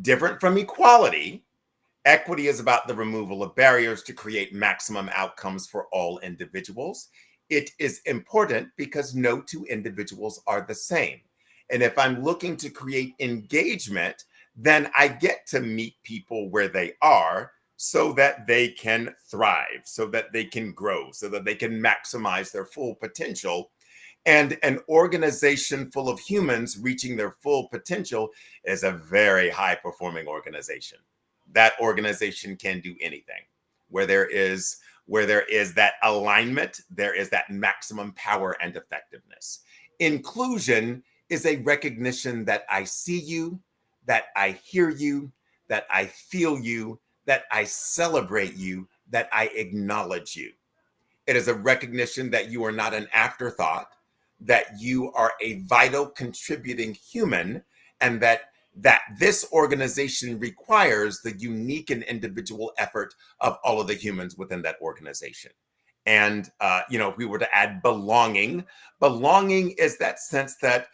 different from equality. Equity is about the removal of barriers to create maximum outcomes for all individuals. It is important because no two individuals are the same. And if I'm looking to create engagement then I get to meet people where they are so that they can thrive, so that they can grow, so that they can maximize their full potential. And an organization full of humans reaching their full potential is a very high performing organization. That organization can do anything. Where there is that alignment, there is that maximum power and effectiveness. Inclusion is a recognition that I see you, that I hear you, that I feel you, that I celebrate you, that I acknowledge you. It is a recognition that you are not an afterthought, that you are a vital contributing human, and that this organization requires the unique and individual effort of all of the humans within that organization. And if we were to add belonging, belonging is that sense that,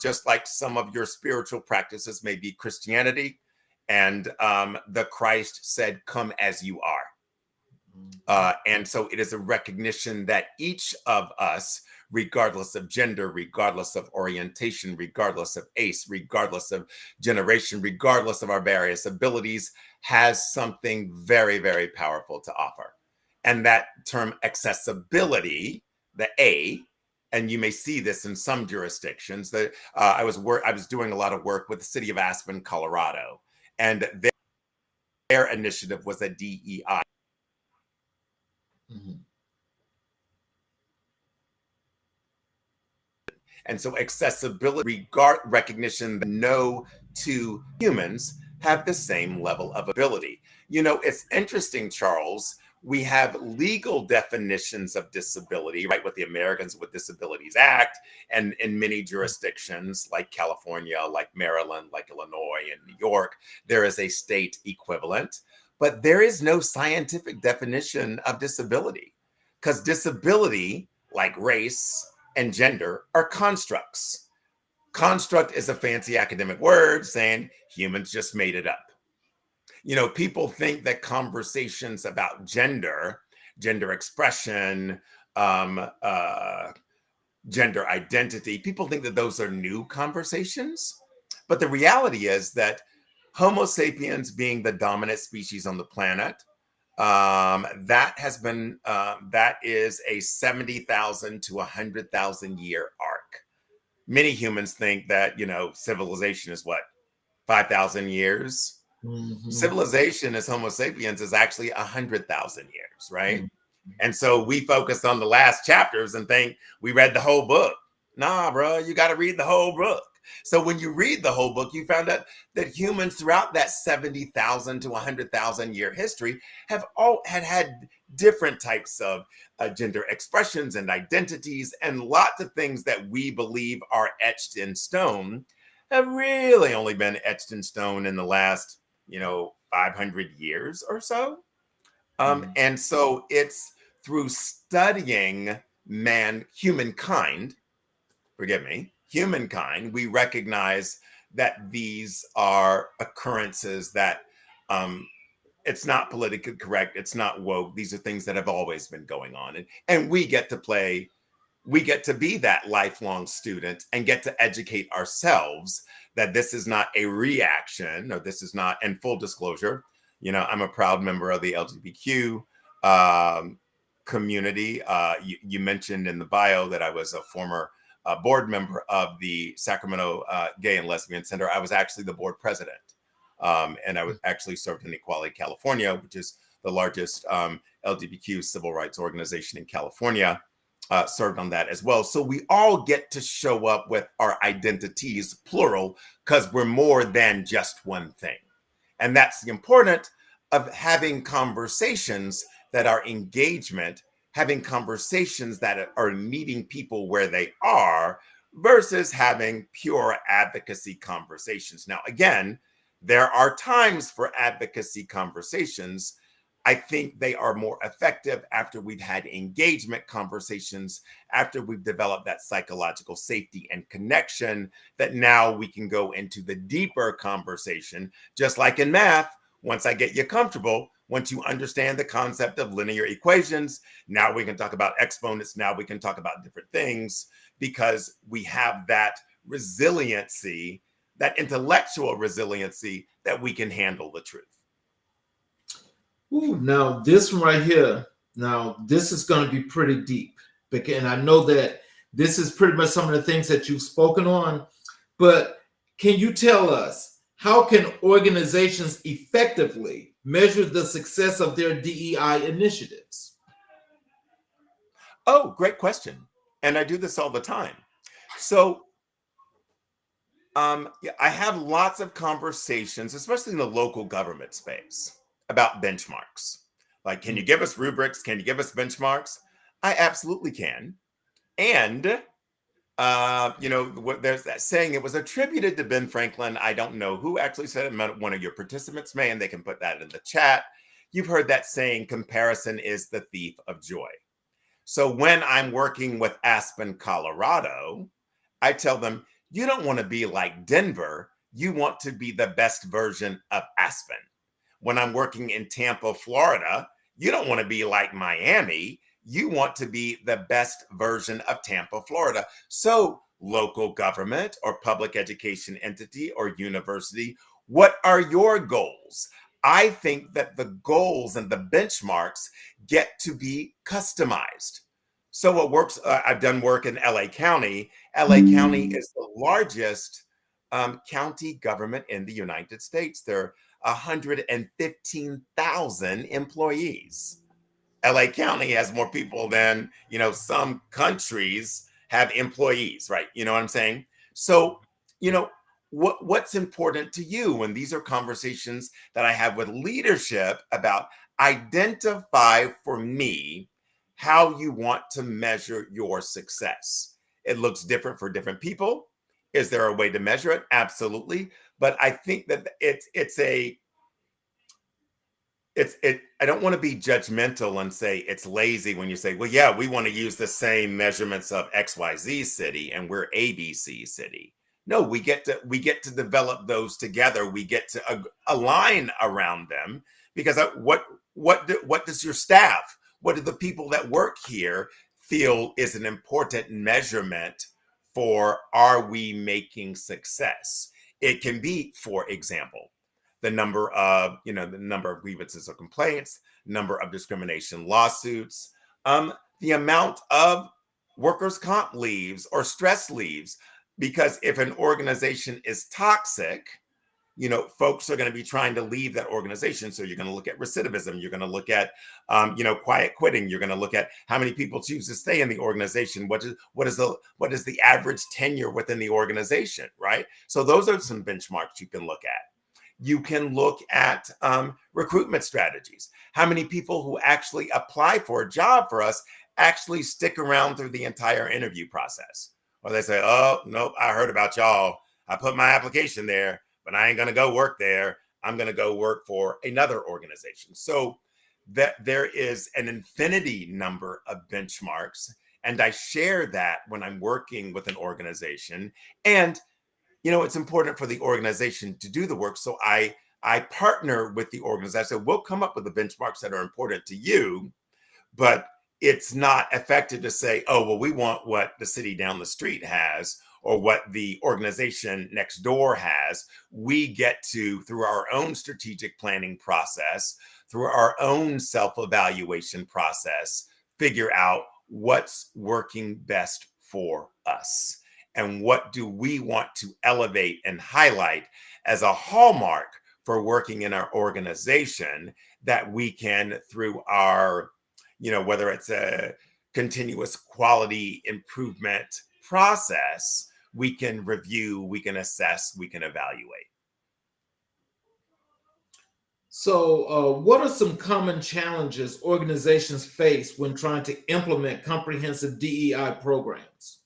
just like some of your spiritual practices may be Christianity, and the Christ said, "Come as you are." And so it is a recognition that each of us, regardless of gender, regardless of orientation, regardless of age, regardless of generation, regardless of our various abilities, has something very, very powerful to offer. And that term accessibility, the A, and you may see this in some jurisdictions. That I was doing a lot of work with the city of Aspen, Colorado, and their initiative was a DEI. Mhm. And so accessibility, recognition that no two humans have the same level of ability. It's interesting, Charles. We have legal definitions of disability, right, with the Americans with Disabilities Act, and in many jurisdictions like California, like Maryland, like Illinois, and New York, there is a state equivalent. But there is no scientific definition of disability, because disability, like race and gender, are constructs. Construct is a fancy academic word saying humans just made it up. People think that conversations about gender expression, gender identity, people think that those are new conversations. But the reality is that Homo sapiens, being the dominant species on the planet, that is a 70,000 to 100,000 year arc. Many humans think that, civilization is what, 5,000 years? Mhm. Civilization as Homo sapiens is actually 100,000 years, right? Mhm. And so we focus on the last chapters and think we read the whole book. Nah, bro, you got to read the whole book. So when you read the whole book, you found out that humans throughout that 70,000 to 100,000 year history have all had different types of gender expressions and identities, and lots of things that we believe are etched in stone have really only been etched in stone in the last 500 years or so. Mhm. And so it's through studying humankind, forgive me, humankind, we recognize that these are occurrences that it's not politically correct, it's not woke. These are things that have always been going on. And we get to be that lifelong student and get to educate ourselves that this is not a reaction, or this is not, and full disclosure, I'm a proud member of the LGBTQ community. You mentioned in the bio that I was a former board member of the Sacramento Gay and Lesbian Center. I was actually the board president. And I was actually served in Equality California, which is the largest LGBTQ civil rights organization in California. Served on that as well. So we all get to show up with our identities, plural, because we're more than just one thing. And that's the important of having conversations that are engagement, having conversations that are meeting people where they are, versus having pure advocacy conversations. Now, again, there are times for advocacy conversations. I think they are more effective after we've had engagement conversations, after we've developed that psychological safety and connection, that now we can go into the deeper conversation. Just like in math, once I get you comfortable, once you understand the concept of linear equations, now we can talk about exponents, now we can talk about different things, because we have that resiliency that intellectual resiliency that we can handle the truth. Ooh, now this one right here, now this is going to be pretty deep. And I know that this is pretty much some of the things that you've spoken on, but can you tell us how can organizations effectively measure the success of their DEI initiatives? Oh, great question. And I do this all the time. So yeah, I have lots of conversations, especially in the local government space, about benchmarks. Like, can you give us rubrics? Can you give us benchmarks? I absolutely can. And there's that saying. It was attributed to Ben Franklin. I don't know who actually said it. One of your participants may, and they can put that in the chat. You've heard that saying: "Comparison is the thief of joy." So when I'm working with Aspen, Colorado, I tell them, you don't want to be like Denver. You want to be the best version of Aspen. When I'm working in Tampa, Florida, you don't want to be like Miami. You want to be the best version of Tampa, Florida. So local government or public education entity or university, what are your goals? I think that the goals and the benchmarks get to be customized. So what works, I've done work in LA County. LA County is the largest county government in the United States. There are 115,000 employees. LA County has more people than, some countries have employees, right? You know what I'm saying? So, what's important to you? And these are conversations that I have with leadership about. Identify for me how you want to measure your success. It looks different for different people. Is there a way to measure it? Absolutely. But I think that I don't want to be judgmental and say it's lazy when you say, well, yeah, we want to use the same measurements of XYZ city and we're ABC city. No, we get to develop those together. We get to align around them, because what does your staff, what do the people that work here feel is an important measurement for, are we making success? It can be, for example, the number of grievances or complaints, number of discrimination lawsuits, the amount of workers' comp leaves or stress leaves. Because if an organization is toxic, folks are going to be trying to leave that organization. So you're going to look at recidivism. You're going to look at, quiet quitting. You're going to look at how many people choose to stay in the organization. What is the average tenure within the organization, right? So those are some benchmarks you can look at. You can look at recruitment strategies. How many people who actually apply for a job for us actually stick around through the entire interview process? Or they say, oh, nope, I heard about y'all. I put my application there, but I ain't going to go work there. I'm going to go work for another organization. So that there is an infinity number of benchmarks. And I share that when I'm working with an organization. And it's important for the organization to do the work. So I partner with the organization. So we'll come up with the benchmarks that are important to you, but it's not effective to say, oh, well, we want what the city down the street has or what the organization next door has. We get to, through our own strategic planning process, through our own self-evaluation process, figure out what's working best for us. And what do we want to elevate and highlight as a hallmark for working in our organization that we can, through our, whether it's a continuous quality improvement process, we can review, we can assess, we can evaluate. So, what are some common challenges organizations face when trying to implement comprehensive DEI programs?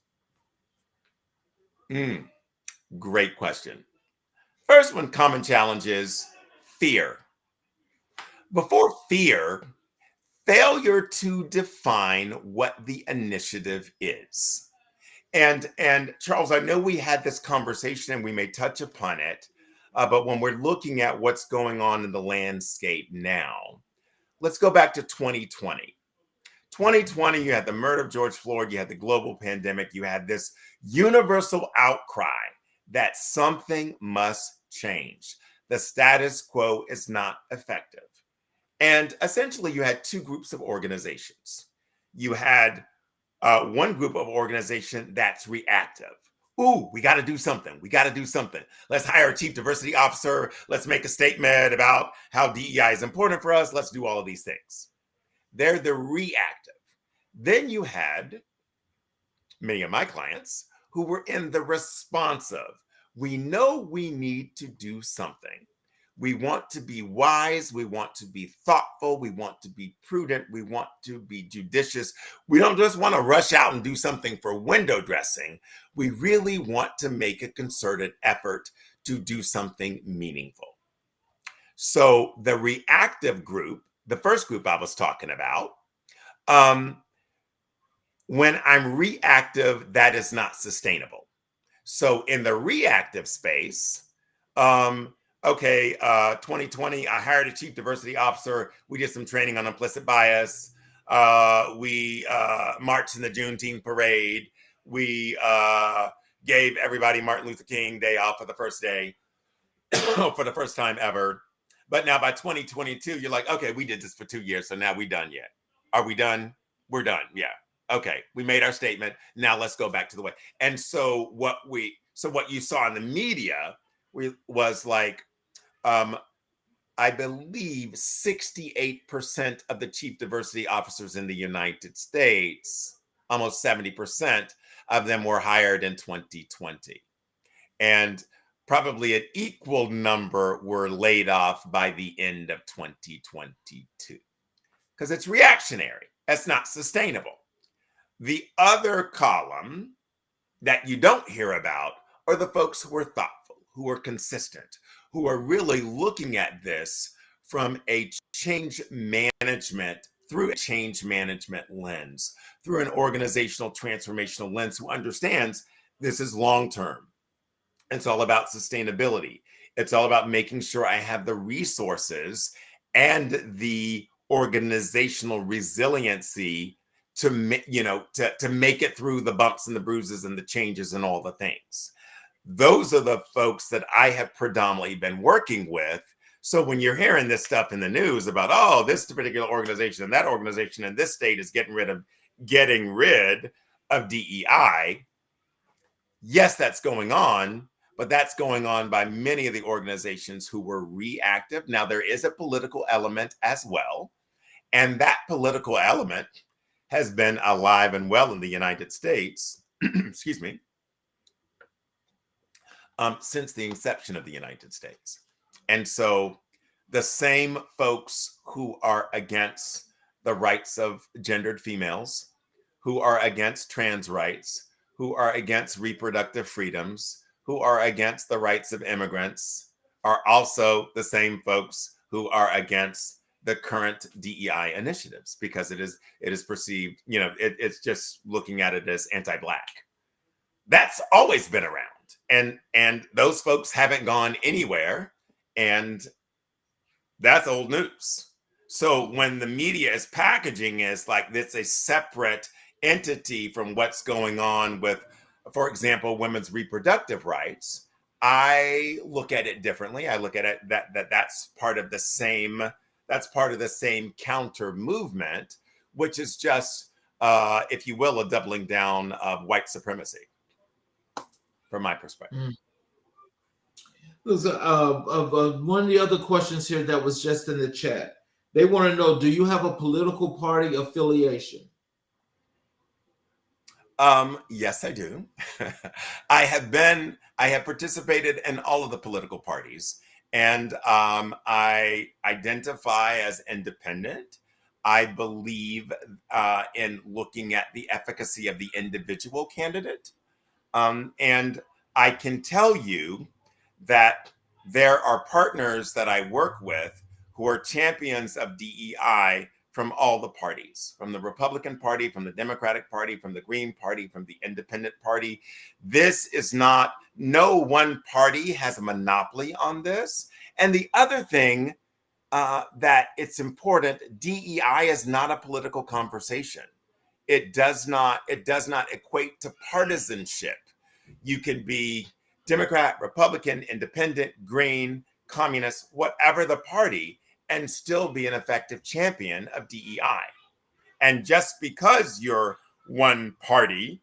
Great question. First one, common challenge is fear. Before fear, failure to define what the initiative is. And Charles, I know we had this conversation and we may touch upon it, but when we're looking at what's going on in the landscape now, let's go back to 2020. 2020, you had the murder of George Floyd, you had the global pandemic, you had this universal outcry that something must change. The status quo is not effective. And essentially, you had two groups of organizations. You had one group of organization that's reactive. Ooh, we got to do something. We got to do something. Let's hire a chief diversity officer. Let's make a statement about how DEI is important for us. Let's do all of these things. They're the reactive. Then you had many of my clients who were in the responsive. We know we need to do something. We want to be wise. We want to be thoughtful. We want to be prudent. We want to be judicious. We don't just want to rush out and do something for window dressing. We really want to make a concerted effort to do something meaningful. So the reactive group, the first group I was talking about, when I'm reactive, that is not sustainable. So in the reactive space, 2020, I hired a chief diversity officer. We did some training on implicit bias. We marched in the Juneteenth parade. We gave everybody Martin Luther King Day off for the first day, for the first time ever. But now by 2022, you're like, okay, we did this for 2 years, so now we done yet? Are we done? We're done, yeah. Okay, we made our statement. Now let's go back to the way. And so what you saw in the media was like, I believe 68% of the chief diversity officers in the United States, almost 70% of them were hired in 2020. And probably an equal number were laid off by the end of 2022. Because it's reactionary. That's not sustainable. The other column that you don't hear about are the folks who are thoughtful, who are consistent, who are really looking at this from a change management, through a change management lens, through an organizational transformational lens, who understands this is long-term. It's all about sustainability. It's all about making sure I have the resources and the organizational resiliency to make it through the bumps and the bruises and the changes and all the things. Those are the folks that I have predominantly been working with. So when you're hearing this stuff in the news about, oh, this particular organization and that organization in this state is getting rid of DEI, yes, that's going on, but that's going on by many of the organizations who were reactive. Now, there is a political element as well, and that political element has been alive and well in the United States, excuse me, since the inception of the United States. And so the same folks who are against the rights of gendered females, who are against trans rights, who are against reproductive freedoms, who are against the rights of immigrants, are also the same folks who are against the current DEI initiatives, because it is perceived, it's just looking at it as anti-Black. That's always been around, and those folks haven't gone anywhere, and that's old news. So when the media is packaging is like this a separate entity from what's going on with, for example, women's reproductive rights, I look at it differently. I look at it that's part of the same. That's part of the same counter movement, which is just, if you will, a doubling down of white supremacy, from my perspective. Mm. There's one of the other questions here that was just in the chat. They want to know, do you have a political party affiliation? Yes, I do. I have participated in all of the political parties, and I identify as independent. I believe in looking at the efficacy of the individual candidate. And I can tell you that there are partners that I work with who are champions of DEI from all the parties, from the Republican Party, from the Democratic Party, from the Green Party, from the Independent Party. This is not, no one party has a monopoly on this. And the other thing that it's important, DEI is not a political conversation. It does not equate to partisanship. You can be Democrat, Republican, Independent, Green, Communist, whatever the party, and still be an effective champion of DEI. And just because you're one party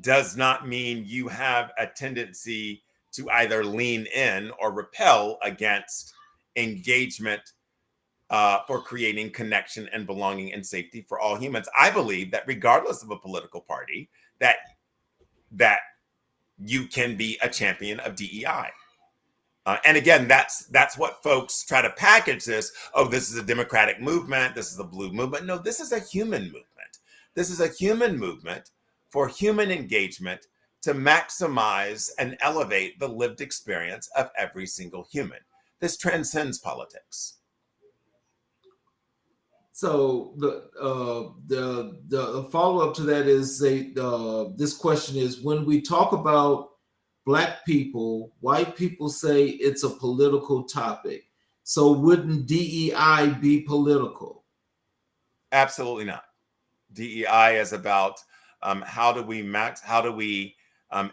does not mean you have a tendency to either lean in or repel against engagement for creating connection and belonging and safety for all humans. I believe that regardless of a political party, that you can be a champion of DEI. And again, that's what folks try to package this. Oh, this is a democratic movement. This is a blue movement. No, this is a human movement. This is a human movement for human engagement to maximize and elevate the lived experience of every single human. This transcends politics. So the follow up to that is this question is, when we talk about Black people, white people say it's a political topic. So wouldn't DEI be political? Absolutely not. DEI is about how do we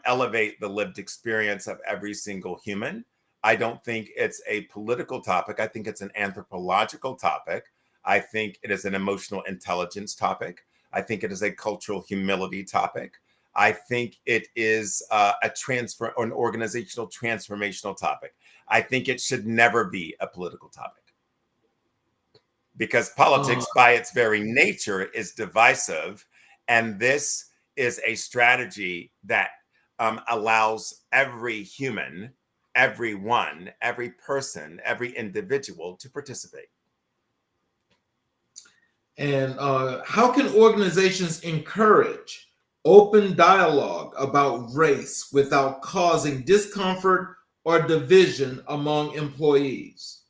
elevate the lived experience of every single human. I don't think it's a political topic. I think it's an anthropological topic. I think it is an emotional intelligence topic. I think it is a cultural humility topic. I think it is an organizational transformational topic. I think it should never be a political topic, because politics by its very nature is divisive. And this is a strategy that allows every human, everyone, every person, every individual to participate. And how can organizations encourage open dialogue about race without causing discomfort or division among employees?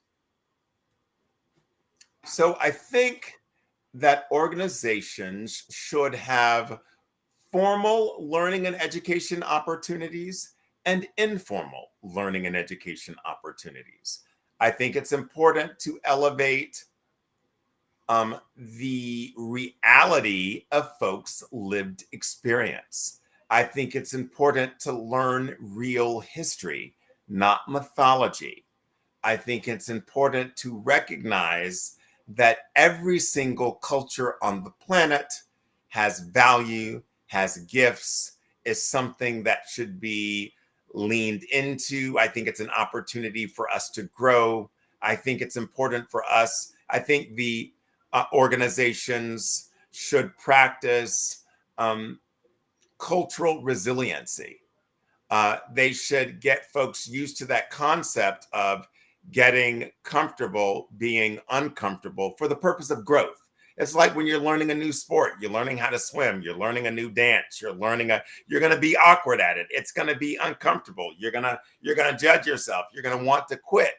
So I think that organizations should have formal learning and education opportunities and informal learning and education opportunities. I think it's important to elevate the reality of folks' lived experience. I think it's important to learn real history, not mythology. I think it's important to recognize that every single culture on the planet has value, has gifts, is something that should be leaned into. I think it's an opportunity for us to grow. I think it's important for us. I think the organizations should practice cultural resiliency. They should get folks used to that concept of getting comfortable being uncomfortable for the purpose of growth. It's like when you're learning a new sport, you're learning how to swim, you're learning a new dance, you're going to be awkward at it. It's going to be uncomfortable. You're going to judge yourself. You're going to want to quit.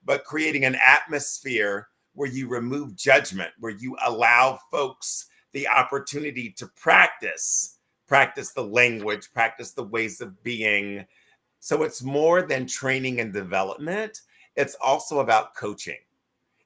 But creating an atmosphere where you remove judgment, where you allow folks the opportunity to practice the language, practice the ways of being. So it's more than training and development. It's also about coaching.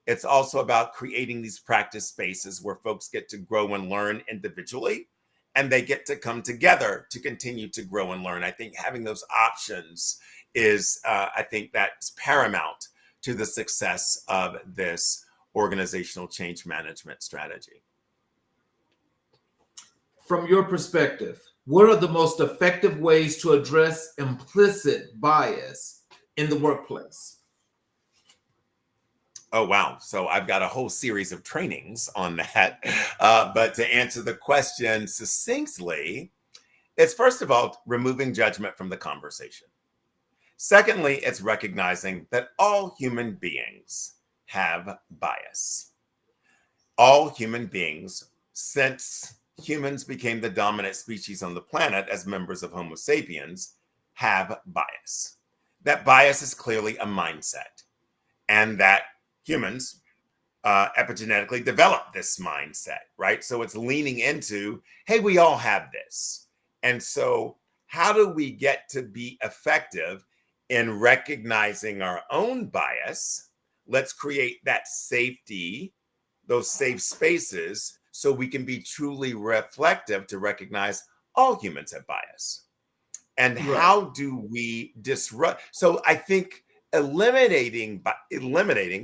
It's also about creating these practice spaces where folks get to grow and learn individually, and they get to come together to continue to grow and learn. I think having those options is, I think that's paramount to the success of this organizational change management strategy. From your perspective, what are the most effective ways to address implicit bias in the workplace? Oh, wow. So I've got a whole series of trainings on that. But to answer the question succinctly, it's first of all, removing judgment from the conversation. Secondly, it's recognizing that all human beings have bias. All human beings, since humans became the dominant species on the planet as members of Homo sapiens, have bias. That bias is clearly a mindset, and that humans epigenetically developed this mindset, right? So it's leaning into, hey, we all have this. And so how do we get to be effective in recognizing our own bias? Let's create that safety, those safe spaces, so we can be truly reflective to recognize all humans have bias. And Right. how do we disrupt? So I think eliminating,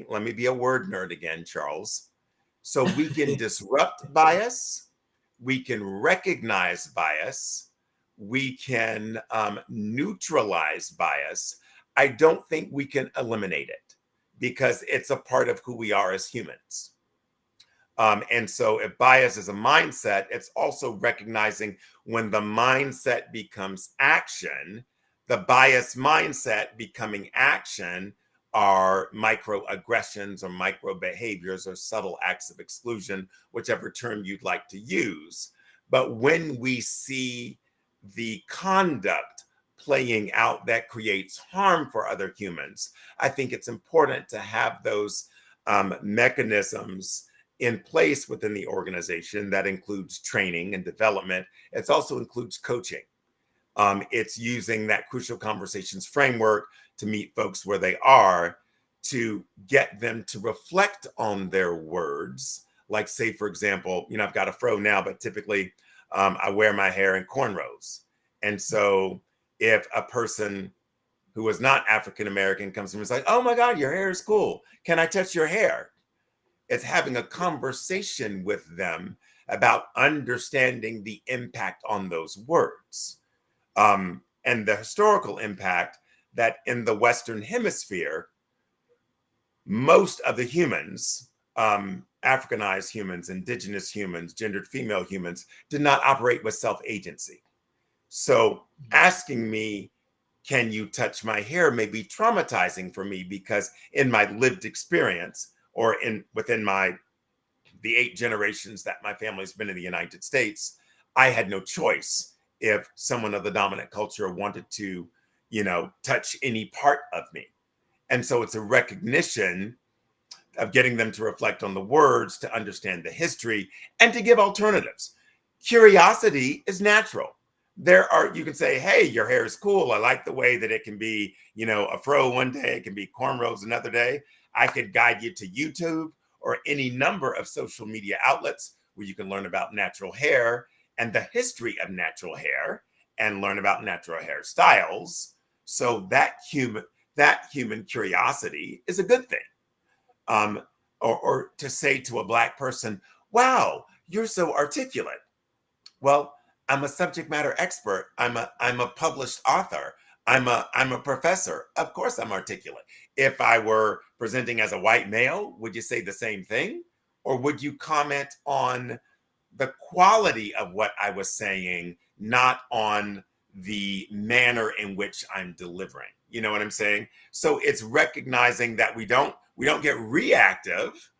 let me be a word nerd again, Charles. So we can disrupt bias, we can recognize bias, we can neutralize bias. I don't think we can eliminate it because it's a part of who we are as humans. And so, if bias is a mindset, it's also recognizing when the mindset becomes action, the bias mindset becoming action are microaggressions or micro behaviors or subtle acts of exclusion, whichever term you'd like to use. But when we see the conduct playing out that creates harm for other humans, I think it's important to have those mechanisms in place within the organization. That includes training and development. It also includes coaching. It's using that crucial conversations framework to meet folks where they are, to get them to reflect on their words. Like, say, for example, I've got a fro now, but typically I wear my hair in cornrows. And so if a person who is not African American comes to me and is like, "Oh my God, your hair is cool. Can I touch your hair?" It's having a conversation with them about understanding the impact on those words, and the historical impact that in the Western Hemisphere, most of the humans, Africanized humans, indigenous humans, gendered female humans, did not operate with self-agency. So asking me, "Can you touch my hair?" may be traumatizing for me because in my lived experience, or within the 8 generations that my family's been in the United States, I had no choice if someone of the dominant culture wanted to, touch any part of me. And so it's a recognition of getting them to reflect on the words, to understand the history, and to give alternatives. Curiosity is natural. You can say, "Hey, your hair is cool. I like the way that it can be, a fro one day, it can be cornrows another day." I could guide you to YouTube or any number of social media outlets where you can learn about natural hair and the history of natural hair and learn about natural hairstyles. So that human curiosity is a good thing. Or to say to a Black person, "Wow, you're so articulate." Well, I'm a subject matter expert. I'm a published author. I'm a professor. Of course I'm articulate. If I were presenting as a white male, would you say the same thing? Or would you comment on the quality of what I was saying, not on the manner in which I'm delivering? You know what I'm saying? So it's recognizing that we don't get reactive,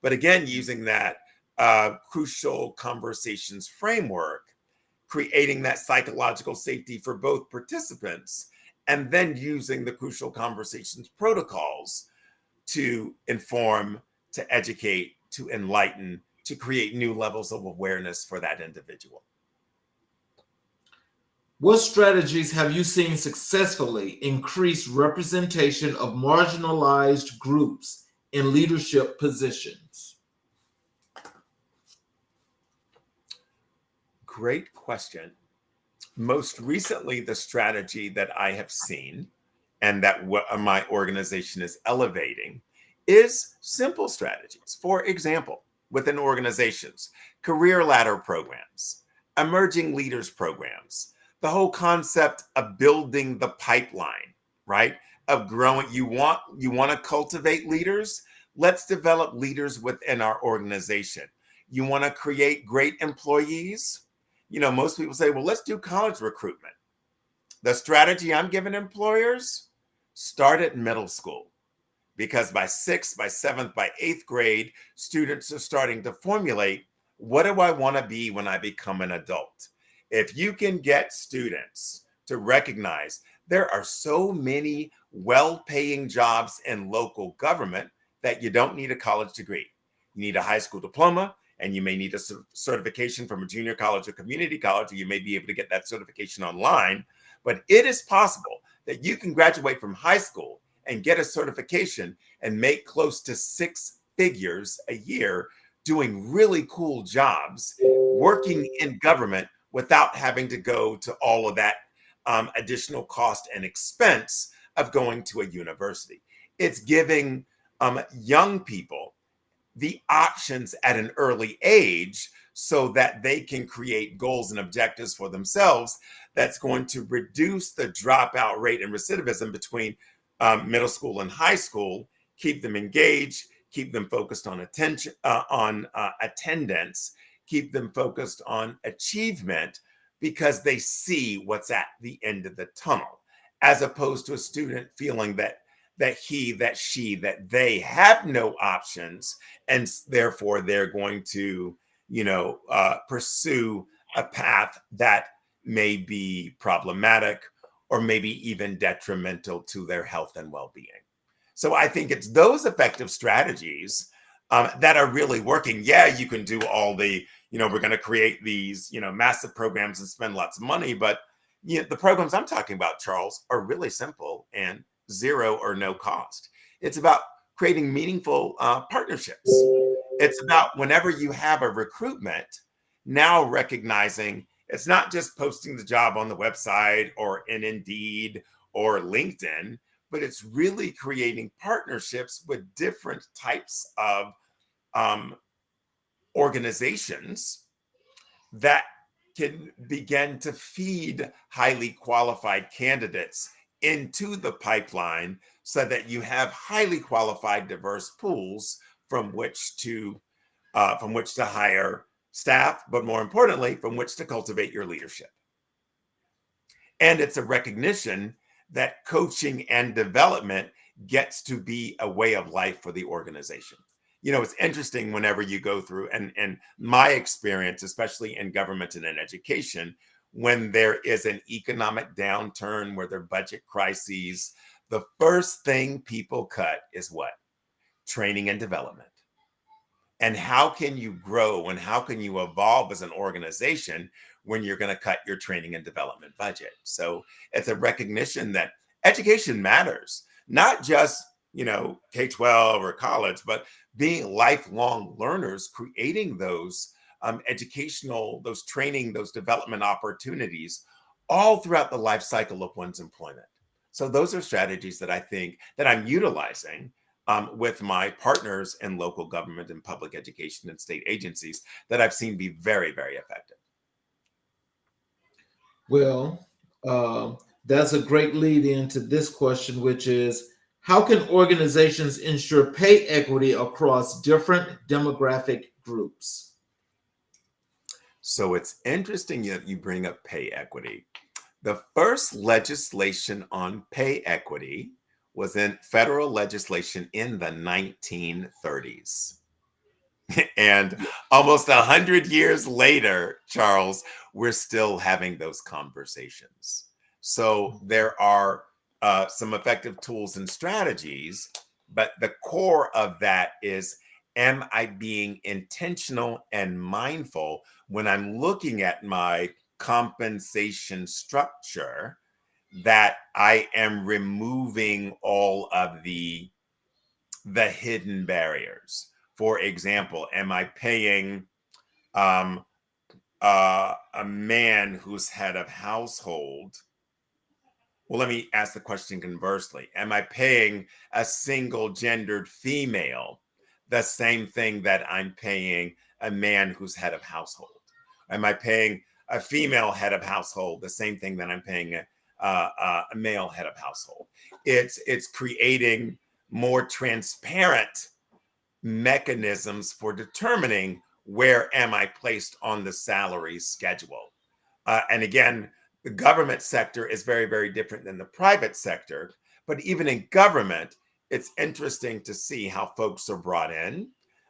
but again, using that crucial conversations framework, creating that psychological safety for both participants, and then using the crucial conversations protocols to inform, to educate, to enlighten, to create new levels of awareness for that individual. What strategies have you seen successfully increase representation of marginalized groups in leadership positions? Great question. Most recently, the strategy that I have seen and that my organization is elevating is simple strategies. For example, within organizations, career ladder programs, emerging leaders programs, the whole concept of building the pipeline, right? Of growing. You want to cultivate leaders? Let's develop leaders within our organization. You want to create great employees? Most people say, "Well, let's do college recruitment." The strategy I'm giving employers: start at middle school, because by sixth, by seventh, by eighth grade, students are starting to formulate, what do I want to be when I become an adult? If you can get students to recognize there are so many well-paying jobs in local government that you don't need a college degree. You need a high school diploma, and you may need a certification from a junior college or community college, or you may be able to get that certification online. But it is possible that you can graduate from high school and get a certification and make close to 6 figures a year doing really cool jobs, working in government without having to go to all of that additional cost and expense of going to a university. It's giving young people the options at an early age so that they can create goals and objectives for themselves that's going to reduce the dropout rate and recidivism between middle school and high school, keep them engaged, keep them focused on attention, on attendance, keep them focused on achievement because they see what's at the end of the tunnel, as opposed to a student feeling that he, that she, that they have no options, and therefore they're going to, pursue a path that may be problematic or maybe even detrimental to their health and well-being. So I think it's those effective strategies that are really working. Yeah, you can do all the, we're going to create these, massive programs and spend lots of money, but the programs I'm talking about, Charles, are really simple and zero or no cost. It's about creating meaningful partnerships. It's about whenever you have a recruitment, now recognizing it's not just posting the job on the website or in Indeed or LinkedIn, but it's really creating partnerships with different types of organizations that can begin to feed highly qualified candidates into the pipeline so that you have highly qualified, diverse pools from which to hire staff, but more importantly, from which to cultivate your leadership. And it's a recognition that coaching and development gets to be a way of life for the organization. It's interesting whenever you go through, and my experience, especially in government and in education, when there is an economic downturn, where there are budget crises, the first thing people cut is what? Training and development. And how can you grow and how can you evolve as an organization when you're going to cut your training and development budget? So it's a recognition that education matters, not just, K-12 or college, but being lifelong learners, creating those educational, those training, those development opportunities all throughout the life cycle of one's employment. So those are strategies that I think that I'm utilizing with my partners in local government and public education and state agencies that I've seen be very, very effective. Well, that's a great lead into this question, which is how can organizations ensure pay equity across different demographic groups? So it's interesting that you bring up pay equity. The first legislation on pay equity was in federal legislation in the 1930s. And almost 100 years later, Charles, we're still having those conversations. So there are some effective tools and strategies, but the core of that is, am I being intentional and mindful when I'm looking at my compensation structure, that I am removing all of the hidden barriers? For example, am I paying um, a man who's head of household? Well, let me ask the question conversely. Am I paying a single gendered female the same thing that I'm paying a man who's head of household? Am I paying a female head of household the same thing that I'm paying a male head of household? It's creating more transparent mechanisms for determining where am I placed on the salary schedule. And again, the government sector is very, very different than the private sector. But even in government, it's interesting to see how folks are brought in.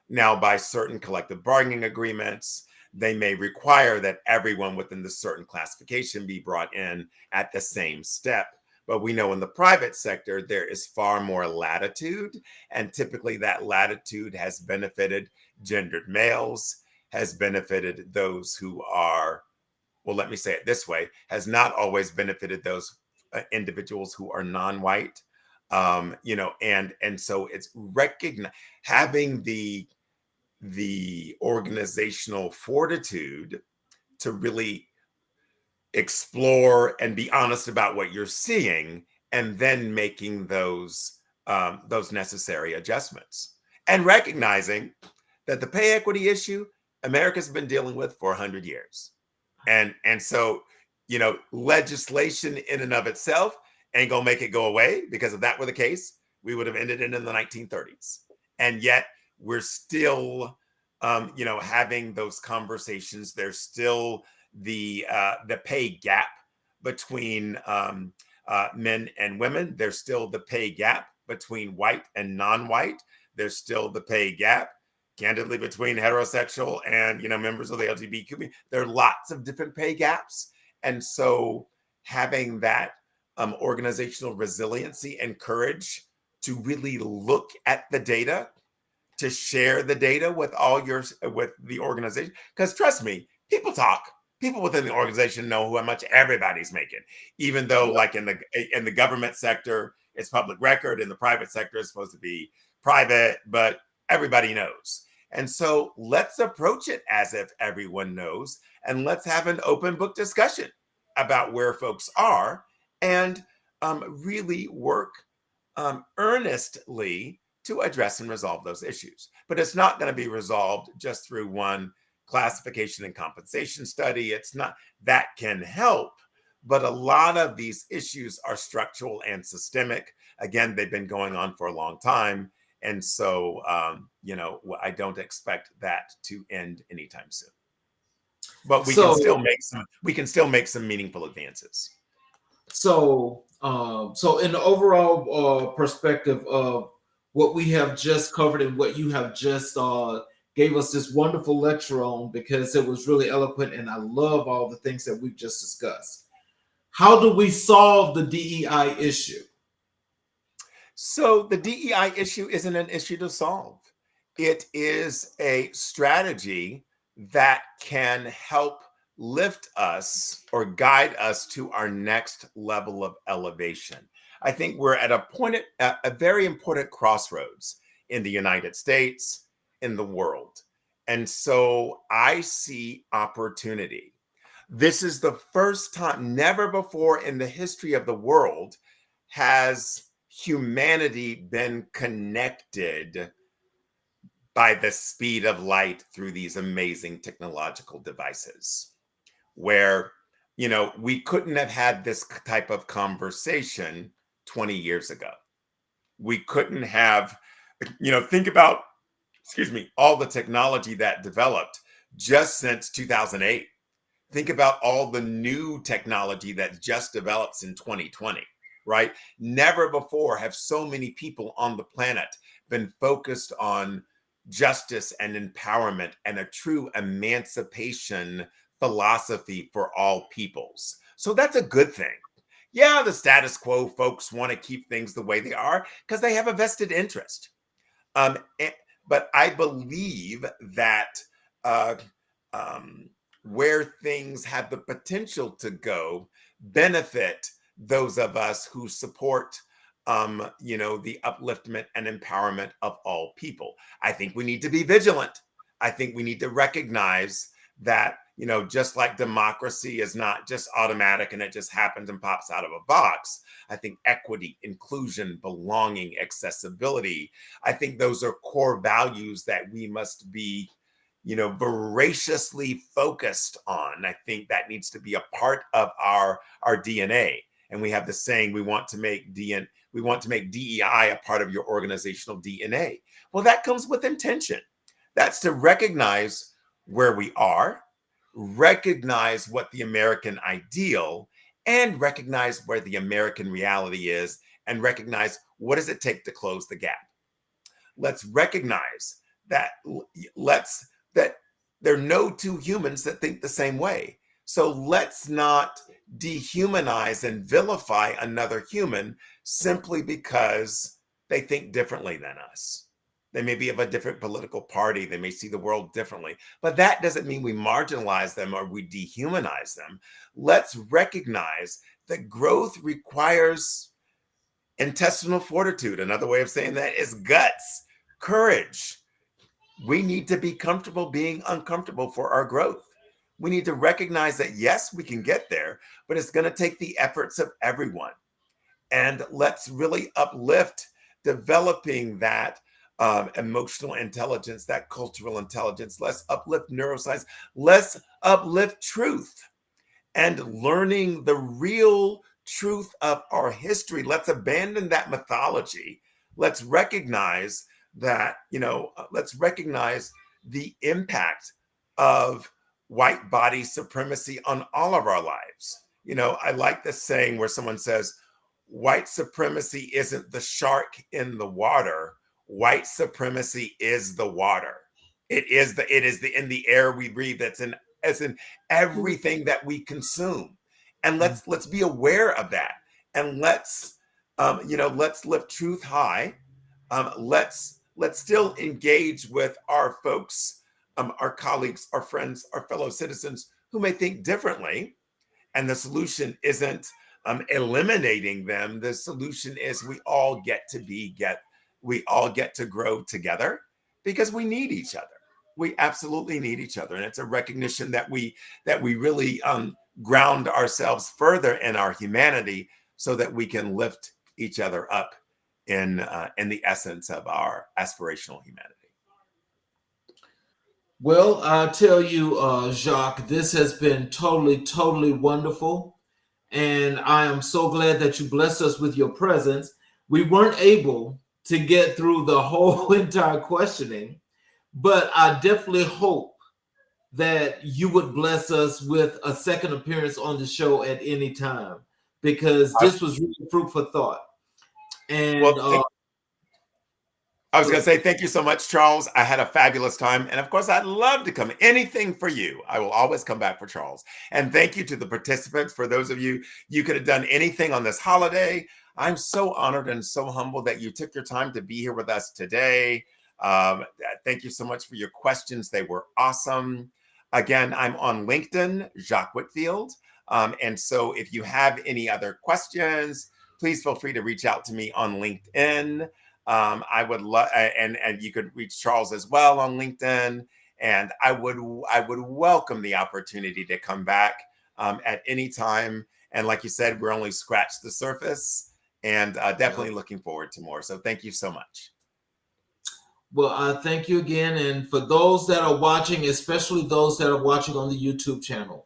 Now, by certain collective bargaining agreements, they may require that everyone within the certain classification be brought in at the same step. But we know in the private sector, there is far more latitude. And typically that latitude has benefited gendered males, has benefited those who are, well, let me say it this way, has not always benefited those individuals who are non-white. And so it's having the organizational fortitude to really explore and be honest about what you're seeing, and then making those necessary adjustments, and recognizing that the pay equity issue America's been dealing with for 100 years. And so, legislation in and of itself ain't gonna make it go away, because if that were the case, we would have ended it in the 1930s. And yet we're still having those conversations. There's still the pay gap between men and women. There's still the pay gap between white and non-white. There's still the pay gap, candidly, between heterosexual and members of the LGBT community. There are lots of different pay gaps, and so having that organizational resiliency and courage to really look at the data, to share the data with with the organization, because trust me, people talk. People within the organization know how much everybody's making, even though, like in the government sector, it's public record. In the private sector, it's supposed to be private, but everybody knows. And so let's approach it as if everyone knows, and let's have an open book discussion about where folks are, and really work earnestly to address and resolve those issues. But it's not going to be resolved just through one classification and compensation study. It's not. That can help, but a lot of these issues are structural and systemic. Again, they've been going on for a long time. And so, I don't expect that to end anytime soon. But we can still make some meaningful advances. So in the overall perspective of what we have just covered and what you have just gave us this wonderful lecture on, because it was really eloquent, and I love all the things that we've just discussed. How do we solve the DEI issue? So the DEI issue isn't an issue to solve. It is a strategy that can help lift us or guide us to our next level of elevation. I think we're at a very important crossroads in the United States, in the world. And so I see opportunity. This is the first time, never before in the history of the world has humanity been connected by the speed of light through these amazing technological devices, where we couldn't have had this type of conversation 20 years ago. We couldn't have, think about, all the technology that developed just since 2008. Think about all the new technology that just develops in 2020, right? Never before have so many people on the planet been focused on justice and empowerment and a true emancipation philosophy for all peoples. So that's a good thing. Yeah, the status quo folks want to keep things the way they are because they have a vested interest. But I believe that where things have the potential to go benefit those of us who support the upliftment and empowerment of all people. I think we need to be vigilant. I think we need to recognize that, just like democracy is not just automatic and it just happens and pops out of a box. I think equity, inclusion, belonging, accessibility, I think those are core values that we must be voraciously focused on. I think that needs to be a part of our DNA. And we have the saying, we want to make DEI a part of your organizational DNA. Well, that comes with intention. That's to recognize where we are, recognize what the American ideal, and recognize where the American reality is, and recognize what does it take to close the gap. Let's recognize that there are no two humans that think the same way. So let's not dehumanize and vilify another human simply because they think differently than us. They may be of a different political party. They may see the world differently, but that doesn't mean we marginalize them or we dehumanize them. Let's recognize that growth requires intestinal fortitude. Another way of saying that is guts, courage. We need to be comfortable being uncomfortable for our growth. We need to recognize that, yes, we can get there, but it's going to take the efforts of everyone. And let's really uplift developing that emotional intelligence, that cultural intelligence. Let's uplift neuroscience. Let's uplift truth and learning the real truth of our history. Let's abandon that mythology. Let's recognize that, let's recognize the impact of white body supremacy on all of our lives. I like this saying where someone says, white supremacy isn't the shark in the water. White supremacy is the water. It is in the air we breathe. That's in as in everything that we consume. And let's be aware of that. And let's lift truth high. Let's still engage with our folks, our colleagues, our friends, our fellow citizens who may think differently. And the solution isn't eliminating them. The solution is we all get to grow together because we need each other. We absolutely need each other, and it's a recognition that we really ground ourselves further in our humanity, so that we can lift each other up in the essence of our aspirational humanity. Well, I tell you, Jacques, this has been totally, totally wonderful. And I am so glad that you blessed us with your presence. We weren't able to get through the whole entire questioning, but I definitely hope that you would bless us with a second appearance on the show at any time, because this was really fruitful thought. And Well, I was going to say thank you so much, Charles. I had a fabulous time. And of course, I'd love to come. Anything for you. I will always come back for Charles. And thank you to the participants. For those of you could have done anything on this holiday. I'm so honored and so humbled that you took your time to be here with us today. Thank you so much for your questions. They were awesome. Again, I'm on LinkedIn, Jacques Whitfield. And so if you have any other questions, please feel free to reach out to me on LinkedIn. I would love, and you could reach Charles as well on LinkedIn. And I would welcome the opportunity to come back at any time. And like you said, we're only scratched the surface, and definitely looking forward to more. So thank you so much. Well, thank you again. And for those that are watching, especially those that are watching on the YouTube channel,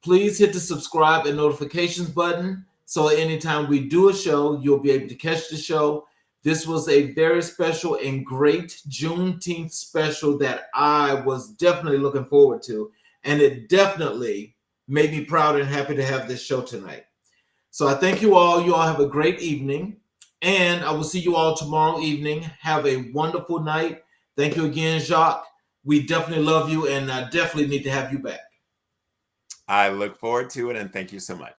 please hit the subscribe and notifications button. So anytime we do a show, you'll be able to catch the show. This was a very special and great Juneteenth special that I was definitely looking forward to. And it definitely made me proud and happy to have this show tonight. So I thank you all. You all have a great evening. And I will see you all tomorrow evening. Have a wonderful night. Thank you again, Jacques. We definitely love you, and I definitely need to have you back. I look forward to it, and thank you so much.